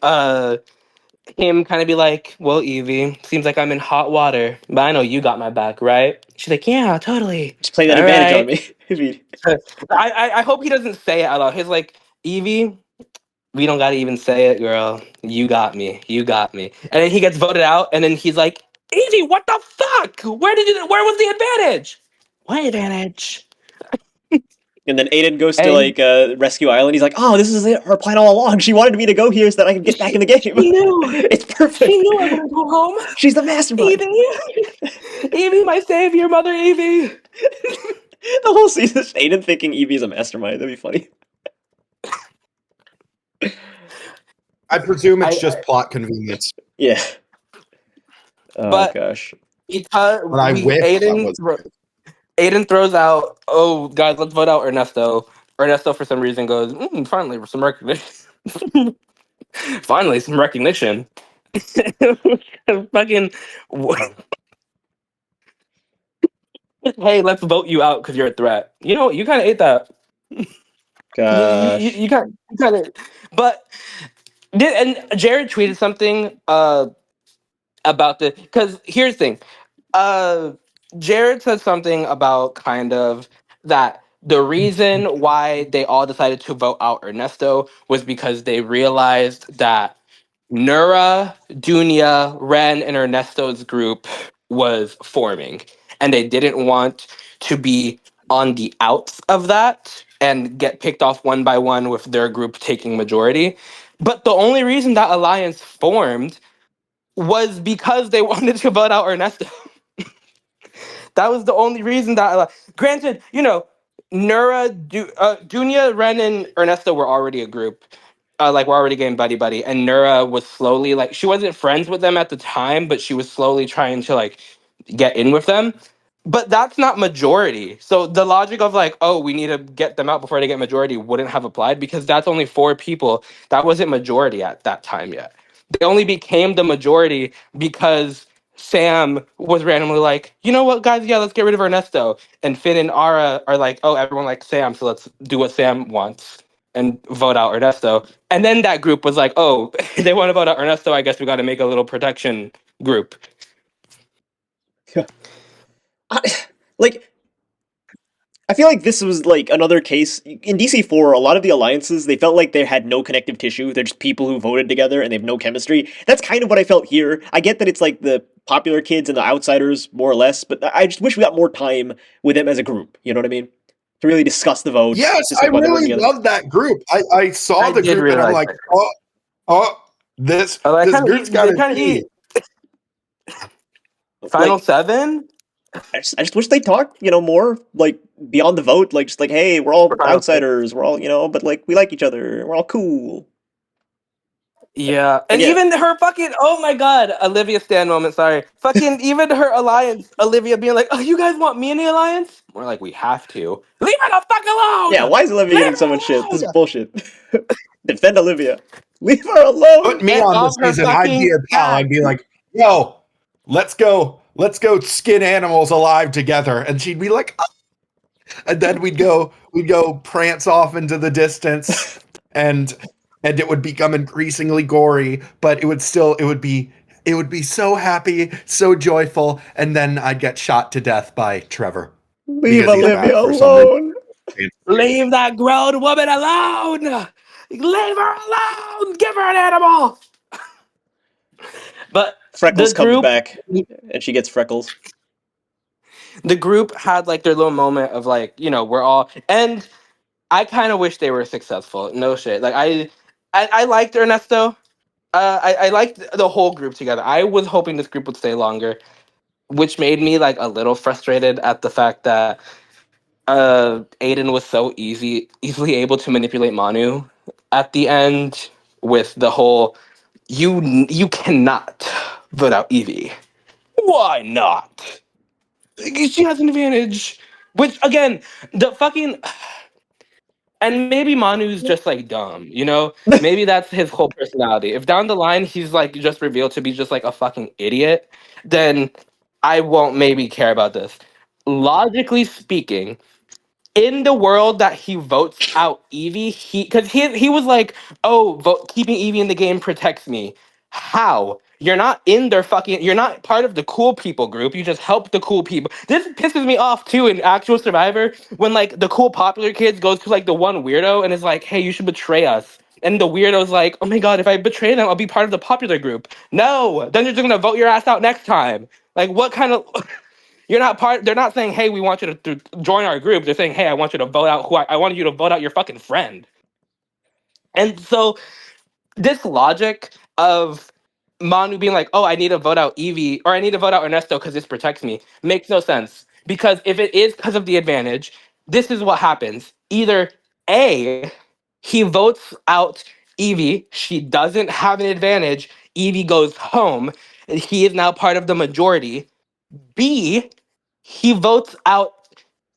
him kind of be like, well, Evie, seems like I'm in hot water, but I know you got my back, right? She's like, yeah, totally. Just play that All advantage right. on me. I mean, I hope he doesn't say it out loud. He's like, Evie, we don't gotta even say it, girl. You got me. You got me. And then he gets voted out, and then he's like, Evie, what the fuck? Where was the advantage? What advantage? and then Aiden goes to And like Rescue Island. He's like, oh, this is her plan all along. She wanted me to go here so that I can get back in the game. She knew. It's perfect. She knew I wouldn't go home. She's the mastermind. Evie, Evie, my savior, Mother Evie. The whole season is Aiden thinking Evie's a mastermind. That'd be funny. I presume it's just plot convenience. Yeah. Oh But- gosh. Because But I wish Aiden throws out, oh, guys, let's vote out Ernesto. Ernesto, for some reason, goes, finally, some recognition. Finally, some recognition. Fucking. Hey, let's vote you out because you're a threat. You know, you kind of ate that. Gosh. You kind of. But, and Jared tweeted something about the. Because here's the thing. Jared said something about kind of that the reason why they all decided to vote out Ernesto was because they realized that Nura, Dunia, Ren, and Ernesto's group was forming, and they didn't want to be on the outs of that and get picked off one by one with their group taking majority. But the only reason that alliance formed was because they wanted to vote out Ernesto. That was the only reason that. Granted, you know, Nura, Dunia, Ren, and Ernesto were already a group. Like we're already getting buddy buddy, and Nura was slowly like she wasn't friends with them at the time, but she was slowly trying to like get in with them. But that's not majority. So the logic of like, oh, we need to get them out before they get majority wouldn't have applied because that's only 4 people. That wasn't majority at that time yet. They only became the majority because Sam was randomly like, you know what, guys? Yeah, let's get rid of Ernesto. And Finn and Ara are like, oh, everyone likes Sam, so let's do what Sam wants and vote out Ernesto. And then that group was like, oh, they want to vote out Ernesto. I guess we got to make a little protection group. Like, I feel like this was like another case in DC4. A lot of the alliances, they felt like they had no connective tissue. They're just people who voted together and they have no chemistry. That's kind of what I felt here. I get that it's like the popular kids and the outsiders, more or less, but I just wish we got more time with them as a group. You know what I mean? To really discuss the votes. Yes, I really love that group. I saw the group and I'm like, this group's got to eat. Final 7? I just wish they talked, more like beyond the vote, like just like, hey, we're all outsiders, we're all, but like we like each other, we're all cool. Yeah, and even her fucking, oh my god, Olivia Stan moment, sorry. Fucking even her alliance, Olivia being like, oh, you guys want me in the alliance? We're like, we have to. Leave her the fuck alone! Yeah, why is Olivia getting so much shit? This is bullshit. Defend Olivia. Leave her alone! Put me on the season, I'd be a pal, I'd be like, yo, let's go let's go skin animals alive together. And she'd be like, oh. And then we'd go prance off into the distance, and it would become increasingly gory, but it would be so happy, so joyful, and then I'd get shot to death by Trevor. Leave Because he's Olivia back for some alone. Leave that grown woman alone. Leave her alone. Give her an animal. But Freckles the comes group, back, and she gets Freckles. the group had like their little moment of like, you know, we're all, and I kind of wish they were successful. No shit. Like I liked Ernesto. I liked the whole group together. I was hoping this group would stay longer, which made me like a little frustrated at the fact that Aiden was so easily able to manipulate Manu at the end with the whole you cannot vote out Evie. Why not? She has an advantage. Which again, the fucking, and maybe Manu's just like dumb, you know? Maybe that's his whole personality. If down the line he's like just revealed to be just like a fucking idiot, then I won't maybe care about this. Logically speaking, in the world that he votes out Evie, he was like, oh, keeping Evie in the game protects me. How? You're not in their fucking. You're not part of the cool people group. You just help the cool people. This pisses me off too in actual Survivor when like the cool popular kids goes to like the one weirdo and is like, hey, you should betray us. And the weirdo's like, oh my god, if I betray them, I'll be part of the popular group. No, then they're just gonna vote your ass out next time. Like, what kind of? You're not part. They're not saying, "Hey, we want you to join our group." They're saying, "Hey, I want you to vote out I want you to vote out your fucking friend." And so this logic of Manu being like, "Oh, I need to vote out Evie or I need to vote out Ernesto because this protects me," makes no sense. Because if it is because of the advantage, this is what happens. Either A, he votes out Evie. She doesn't have an advantage. Evie goes home. And he is now part of the majority. B, he votes out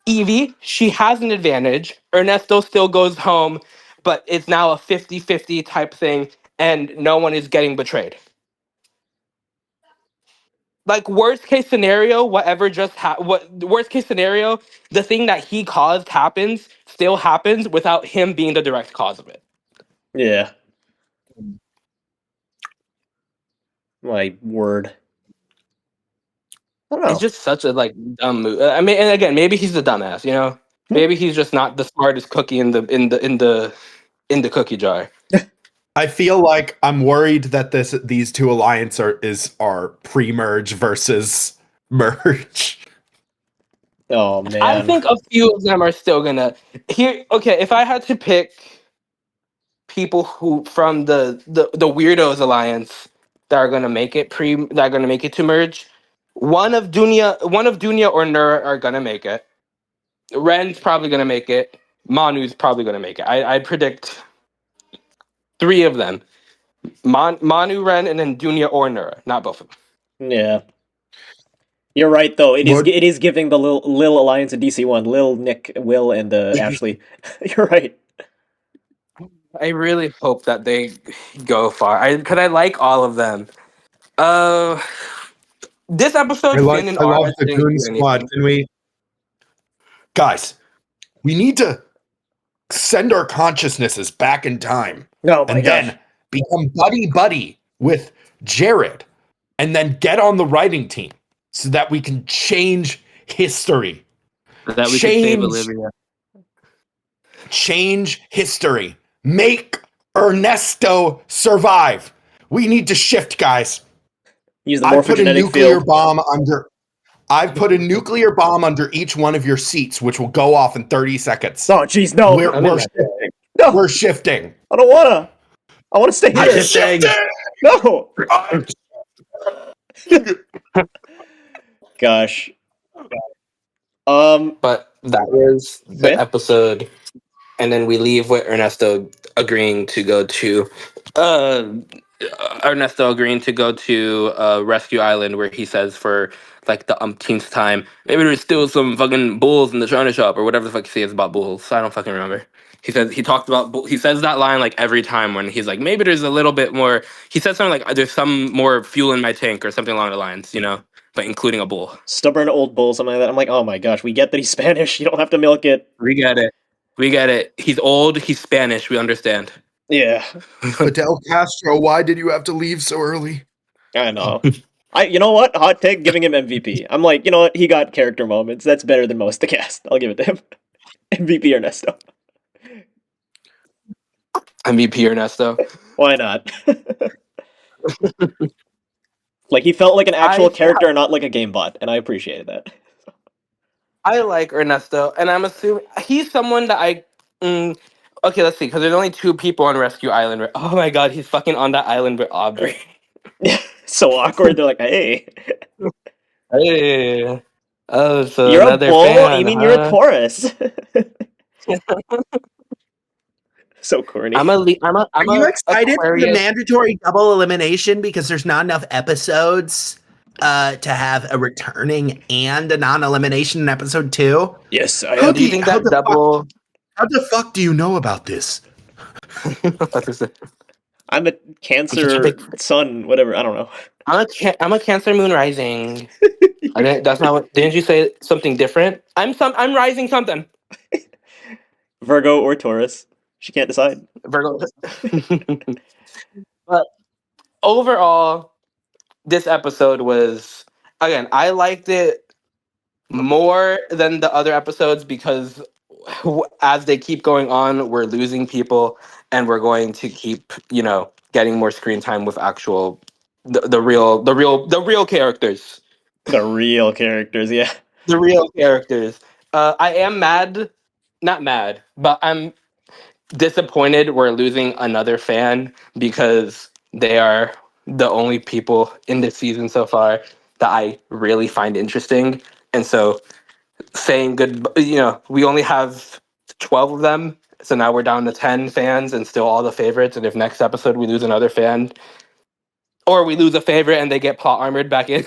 Evie. She has an advantage. Ernesto still goes home, but it's now a 50-50 type thing, and no one is getting betrayed. Like worst case scenario, whatever just what worst case scenario, the thing that he caused still happens without him being the direct cause of it. Yeah. My word. I don't know. It's just such a like dumb move. I mean, and again, maybe he's a dumbass, you know? Maybe he's just not the smartest cookie in the cookie jar. I feel like I'm worried that these two alliances are pre-merge versus merge. Oh man. I think a few of them are still gonna here. Okay, if I had to pick people who from the Weirdos Alliance that are gonna make it to merge, one of Dunia or Nur are gonna make it. Ren's probably gonna make it. Manu's probably gonna make it. I predict three of them. Manu, Ren, and then Dunia or Nur. Not both of them. Yeah. You're right though. It is giving the Lil Alliance a DC1. Lil, Nick, Will, and Ashley. You're right. I really hope that they go far. Because I like all of them. This episode, I Finn and love Ara the didn't Goon do Squad. anything. Guys, we need to send our consciousnesses back in time. Oh my and gosh. then become buddy with Jared, and then get on the writing team so that we can change history. That we can save Olivia. Change history. Make Ernesto survive. We need to shift, guys. Use the I've put a morphogenetic nuclear field. bomb under. I've put a nuclear bomb under each one of your seats, which will go off in 30 seconds. Oh jeez, no. We're shifting. No. We're shifting. I don't wanna. I wanna stay here. Shifting. No. Gosh. But that was the Yeah. episode. And then we leave with Ernesto agreeing to go to Rescue Island, where he says for like the umpteenth time, maybe there's still some fucking bulls in the china shop or whatever the fuck he says about bulls. I don't fucking remember. He says that line like every time when he's like, maybe there's a little bit more. He says something like, there's some more fuel in my tank or something along the lines, you know. but including a bull. Stubborn old bull, something like that. I'm like, oh my gosh, we get that he's Spanish. You don't have to milk it. We get it. We get it. He's old. He's Spanish. We understand. Yeah, Fidel Castro, why did you have to leave so early? I know. You know what? Hot take, giving him MVP. I'm like, you know what? He got character moments. That's better than most of the cast. I'll give it to him. MVP Ernesto. MVP Ernesto. Why not? Like, he felt like an actual character and not like a game bot, and I appreciated that. I like Ernesto, and I'm assuming he's someone that okay, let's see, because there's only 2 people on Rescue Island. Oh my god, he's fucking on that island with Aubrey. So awkward. They're like, hey. Hey. Oh, so You're a another bull? fan, You mean huh? you're a Taurus? So corny. I'm Are you excited for the Aquarius. mandatory double elimination because there's not enough episodes to have a returning and a non-elimination in episode 2? Yes, I Do am. you think that double? How the fuck do you know about this? I'm a Cancer sun, whatever. I don't know. I'm a Cancer moon rising. That's not what. Didn't you say something different? I'm rising something. Virgo or Taurus. She can't decide. Virgo. But overall, this episode was, again, I liked it more than the other episodes because as they keep going on, we're losing people and we're going to keep, getting more screen time with actual the real characters. The real characters, yeah. The real characters. I am not mad, but I'm disappointed we're losing another fan because they are the only people in this season so far that I really find interesting. And so saying good, we only have 12 of them. So now we're down to 10 fans and still all the favorites. And if next episode we lose another fan or we lose a favorite and they get plot armored back in,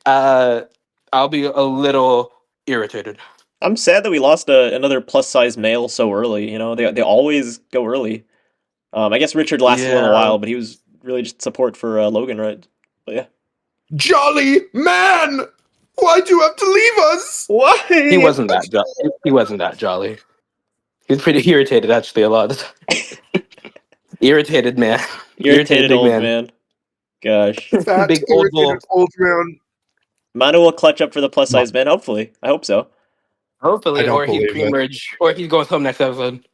I'll be a little irritated. I'm sad that we lost another plus size male so early. They always go early. I guess Richard lasted a little while, but he was really just support for Logan, right? But yeah. Jolly man, why'd you have to leave us? Why? He wasn't that jolly. He wasn't that jolly. He was pretty irritated, actually, a lot of the time. Irritated man. Irritated big old man. Gosh. Fat, Big old irritated old man. Manu will clutch up for the plus size man, hopefully. I hope so. Hopefully, I don't or he believe it. pre-merge, or he's going home next episode.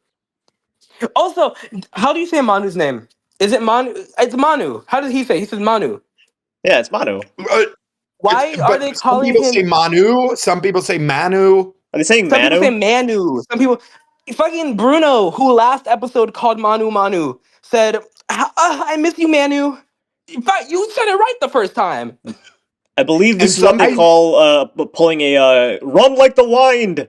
Also, how do you say Manu's name? Is it Manu? It's Manu. How does he say? He says Manu. Yeah, it's Manu. Why are they calling some people him? say Manu, some people say Manu. Are they saying Some Manu? people say Manu. Some people, fucking Bruno, who last episode called Manu, said, "I miss you, Manu." In fact, you said it right the first time. I believe this And is what they call pulling a run like the wind.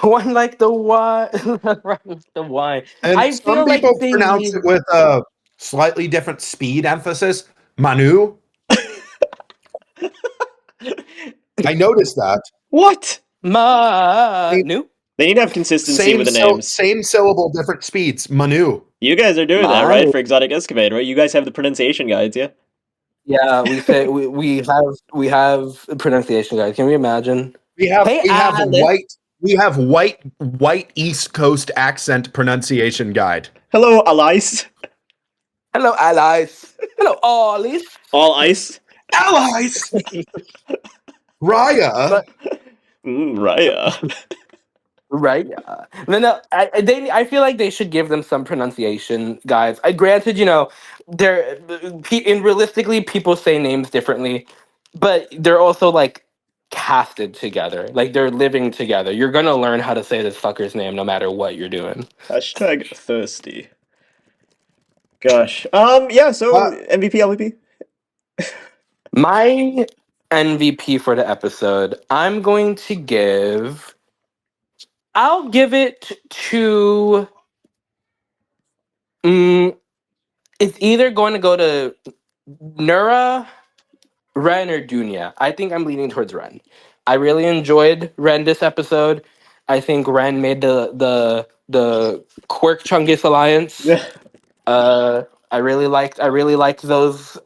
One like the wine, the wine. And I some feel like people they pronounce it with a slightly different speed emphasis. Manu. I noticed that. What? Manu. They need to have consistency with the names. Same syllable, different speeds. Manu. You guys are doing that, Manu. right? For Exotic Escapade, right? You guys have the pronunciation guides, yeah? Yeah, we say we have a pronunciation guide. Can we imagine? We have Alice. white East Coast accent pronunciation guide. Hello, Alice. Hello, allies. Hello, Alice. All ice. Allies. Raya. Raya. Right. No, I feel like they should give them some pronunciation guides. Granted, they're realistically people say names differently, but they're also like casted together. Like they're living together. You're gonna learn how to say this fucker's name no matter what you're doing. Hashtag thirsty. Gosh. Yeah, so MVP, LVP? My MVP for the episode, I'll give it to. It's either going to go to Nura, Ren, or Dunia. I think I'm leaning towards Ren. I really enjoyed Ren this episode. I think Ren made the Quirk Chungus alliance. Yeah. I I really liked those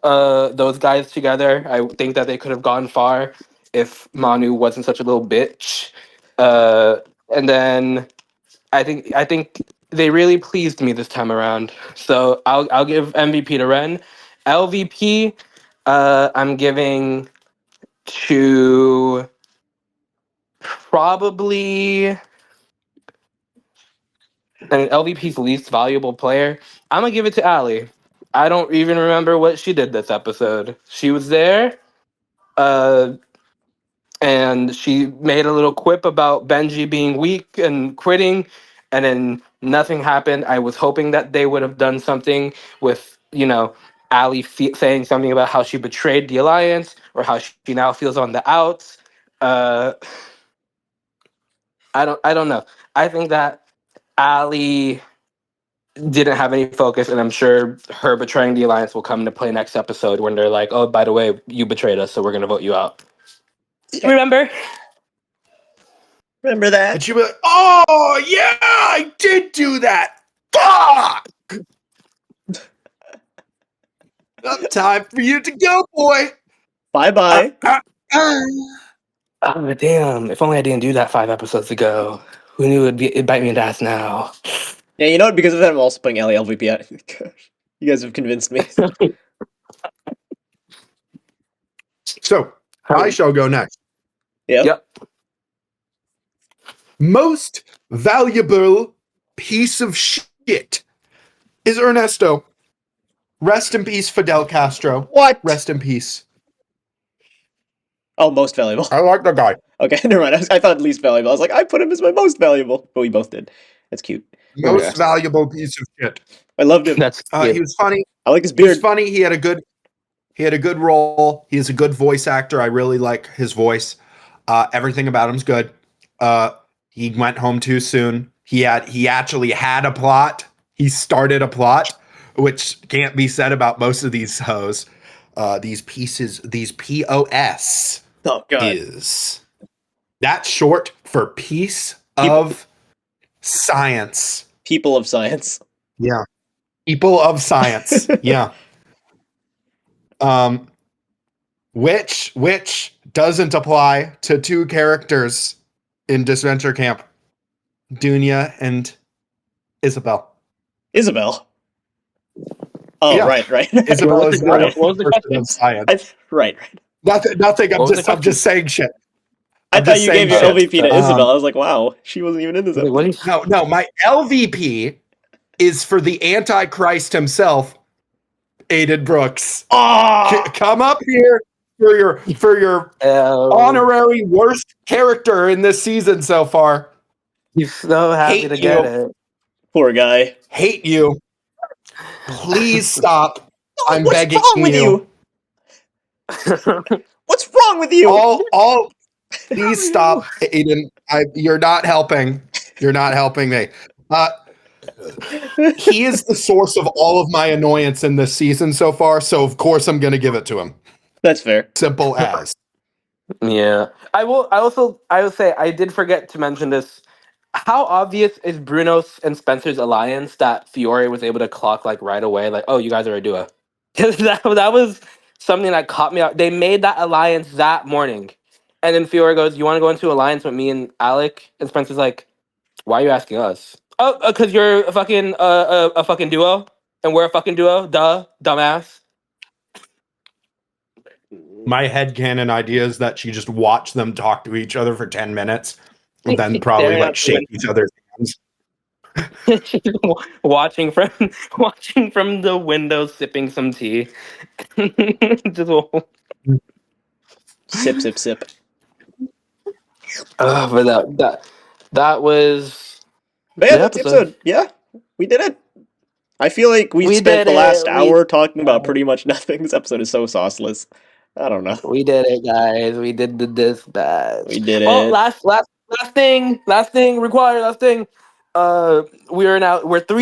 guys together. I think that they could have gone far if Manu wasn't such a little bitch. And then I think they really pleased me this time around. So I'll give MVP to Ren. LVP, I'm giving to probably an LVP's least valuable player. I'm gonna give it to Allie. I don't even remember what she did this episode. She was there, uh, and she made a little quip about Benji being weak and quitting, and then nothing happened. I was hoping that they would have done something with, Allie saying something about how she betrayed the alliance or how she now feels on the outs. Uh, I don't know. I think that Allie didn't have any focus, and I'm sure her betraying the alliance will come into play next episode when they're like, "Oh, by the way, you betrayed us, so we're gonna vote you out." Remember? Remember that? And she was like, "Oh yeah, I did do that. Fuck! Time for you to go, boy. Bye-bye. Oh damn! If only I didn't do that 5 episodes ago. Who knew it'd bite me in the ass now? Yeah, you know what? Because of that, I'm also putting Ellie LVP out. Gosh, you guys have convinced me. So I shall go next. Yep. Most valuable piece of shit is Ernesto. Rest in peace, Fidel Castro. What? Rest in peace. Oh, most valuable. I like the guy. Okay, never mind. I thought least valuable. I was like, I put him as my most valuable. But we both did. That's cute. Most valuable piece of shit. I loved him. That's He was funny. I like his He was beard. funny. He had a good role. He's a good voice actor. I really like his voice. Everything about him's good. He went home too soon. He actually had a plot. He started a plot, which can't be said about most of these hoes. These pieces, these POS Oh, God. is that's short for piece of science. People of science. Yeah. People of science. Yeah. Which doesn't apply to two characters in Disventure Camp, Dunia and Isabel. Isabel. Oh, Yeah. right. Isabel is not a what was the person question? of science. Right. Nothing. What was the I'm just saying shit. I I'm thought just you gave saying your shit. LVP to Isabel. I was like, wow, she wasn't even in this Wait, episode. what is No, my LVP is for the Antichrist himself, Aiden Brooks. Oh! Come up here for your honorary worst character in this season so far. You're so happy Hate to get you. it. Poor guy. Hate you. Please stop. I'm What's begging wrong with you? What's wrong with you? All please stop, Aiden. You're not helping. You're not helping me. He is the source of all of my annoyance in this season so far, so of course I'm going to give it to him. That's fair. Simple as. Yeah. I will say I did forget to mention this. How obvious is Bruno's and Spencer's alliance that Fiore was able to clock like right away? Like, oh, you guys are a duo. that was something that caught me out. They made that alliance that morning. And then Fiore goes, "You want to go into alliance with me and Alec?" And Spencer's like, "Why are you asking us?" Oh, because you're a fucking duo, and we're a fucking duo. Duh, dumbass. My headcanon idea is that she just watched them talk to each other for 10 minutes and then probably Staring like out the shake each other's hands. watching from the window, sipping some tea. Just, Sip, sip, sip. but that was But yeah, the that's the episode. Yeah, we did it. I feel like we spent did the last it. hour talking about pretty much nothing. This episode is so sauceless. I don't know. We did it, guys. We did the dispatch. We did Oh, it. last thing. Last thing. We're 3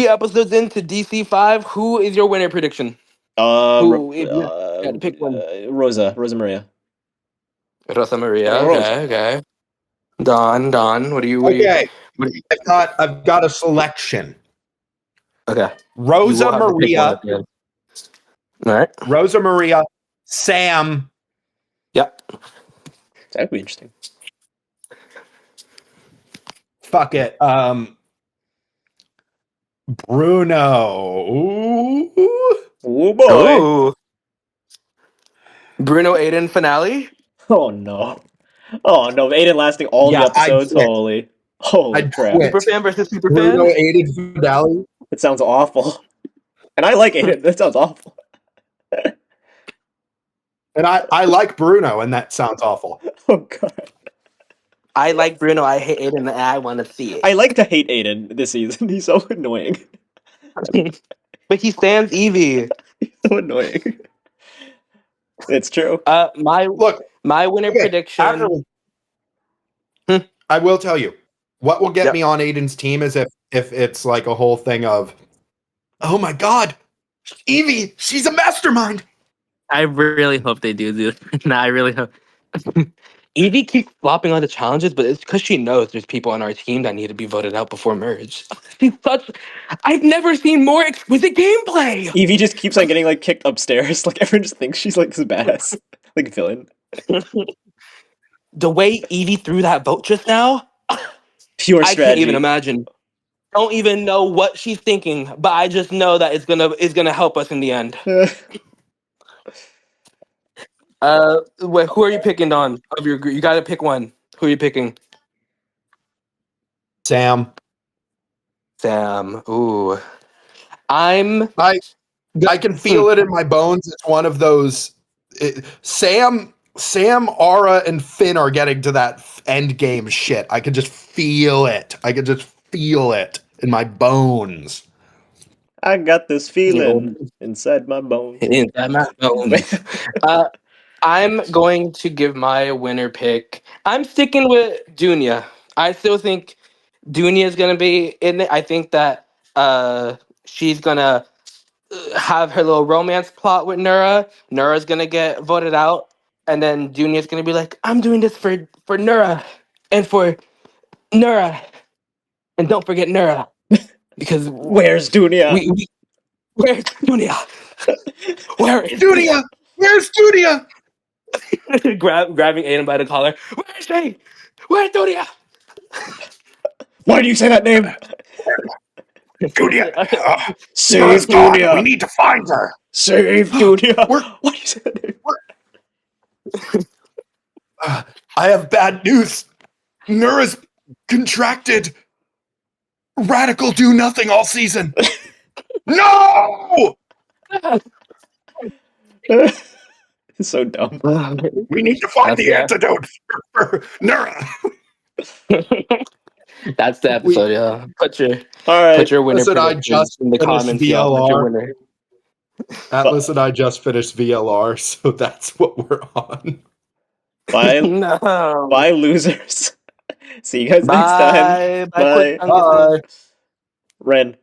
episodes into DC5. Who is your winner prediction? Who? If you had to pick one. Rosa Maria. Rosa Maria. Rosa. Okay. Don. What do you? Okay. I've got a selection. Okay. You Rosa will have to pick one Maria at the end. All right. Rosa Maria, Sam. Yep. That'd be interesting. Fuck it. Bruno. Ooh. Oh boy. Ooh. Bruno Aiden finale. Oh no. Oh no. Aiden lasting all Yeah, the episodes. I'd quit. Holy I'd crap. quit. Superfan versus Bruno superfan. Aiden finale. It sounds awful. And I like Aiden. That sounds awful. And I like Bruno, and that sounds awful. Oh god. I like Bruno. I hate Aiden, and I want to see it. I like to hate Aiden this season. He's so annoying. But he stands Evie. So annoying. It's true. My Look, winner okay, prediction. I will tell you what will get Yep. me on Aiden's team is if it's like a whole thing of, oh my god, Evie, she's a mastermind. I really hope they do this. Nah, I really hope. Evie keeps flopping on the challenges, but it's because she knows there's people on our team that need to be voted out before merge. She's such. I've never seen more exquisite gameplay. Evie just keeps on getting like kicked upstairs. Like everyone just thinks she's like this badass like villain. The way Evie threw that vote just now, Pure I strategy. can't even imagine. Don't even know what she's thinking, but I just know that it's gonna help us in the end. Who are you picking on of your group? You gotta pick one. Who are you picking? Sam, Sam. Ooh. I can feel it in my bones. It's one of those. Sam, Aura, and Finn are getting to that end game shit. I can just feel it. In my bones. I got this feeling inside my bones. Inside my bones. I'm going to give my winner pick. I'm sticking with DUNIA. I still think DUNIA is going to be in it. I think that she's going to have her little romance plot with Nura. Nura's going to get voted out. And then DUNIA's going to be like, I'm doing this for Nura and for Nura. And don't forget Nura. Because Where's Dunia? where's DUNIA? Where is Dunia, where's Dunia? grabbing Aiden by the collar. Where is she? Where's DUNIA? Why do you say that name? Dunia, Save gone. We Dunia! need to find her. Save Dunia! We're- Why do you say that name? I have bad news. Nura's contracted radical do nothing all season. No! It's so dumb. We need to find That's the that. antidote for Nura. That's the episode, yeah. Put Alright. your winner Listen, I predictions just in the finished comments, y'all. Put your VLR. winner. Atlas and I just finished VLR, so that's what we're on. Bye. No. Bye, losers. See you guys next time. Bye. Bye. Bye. Ren.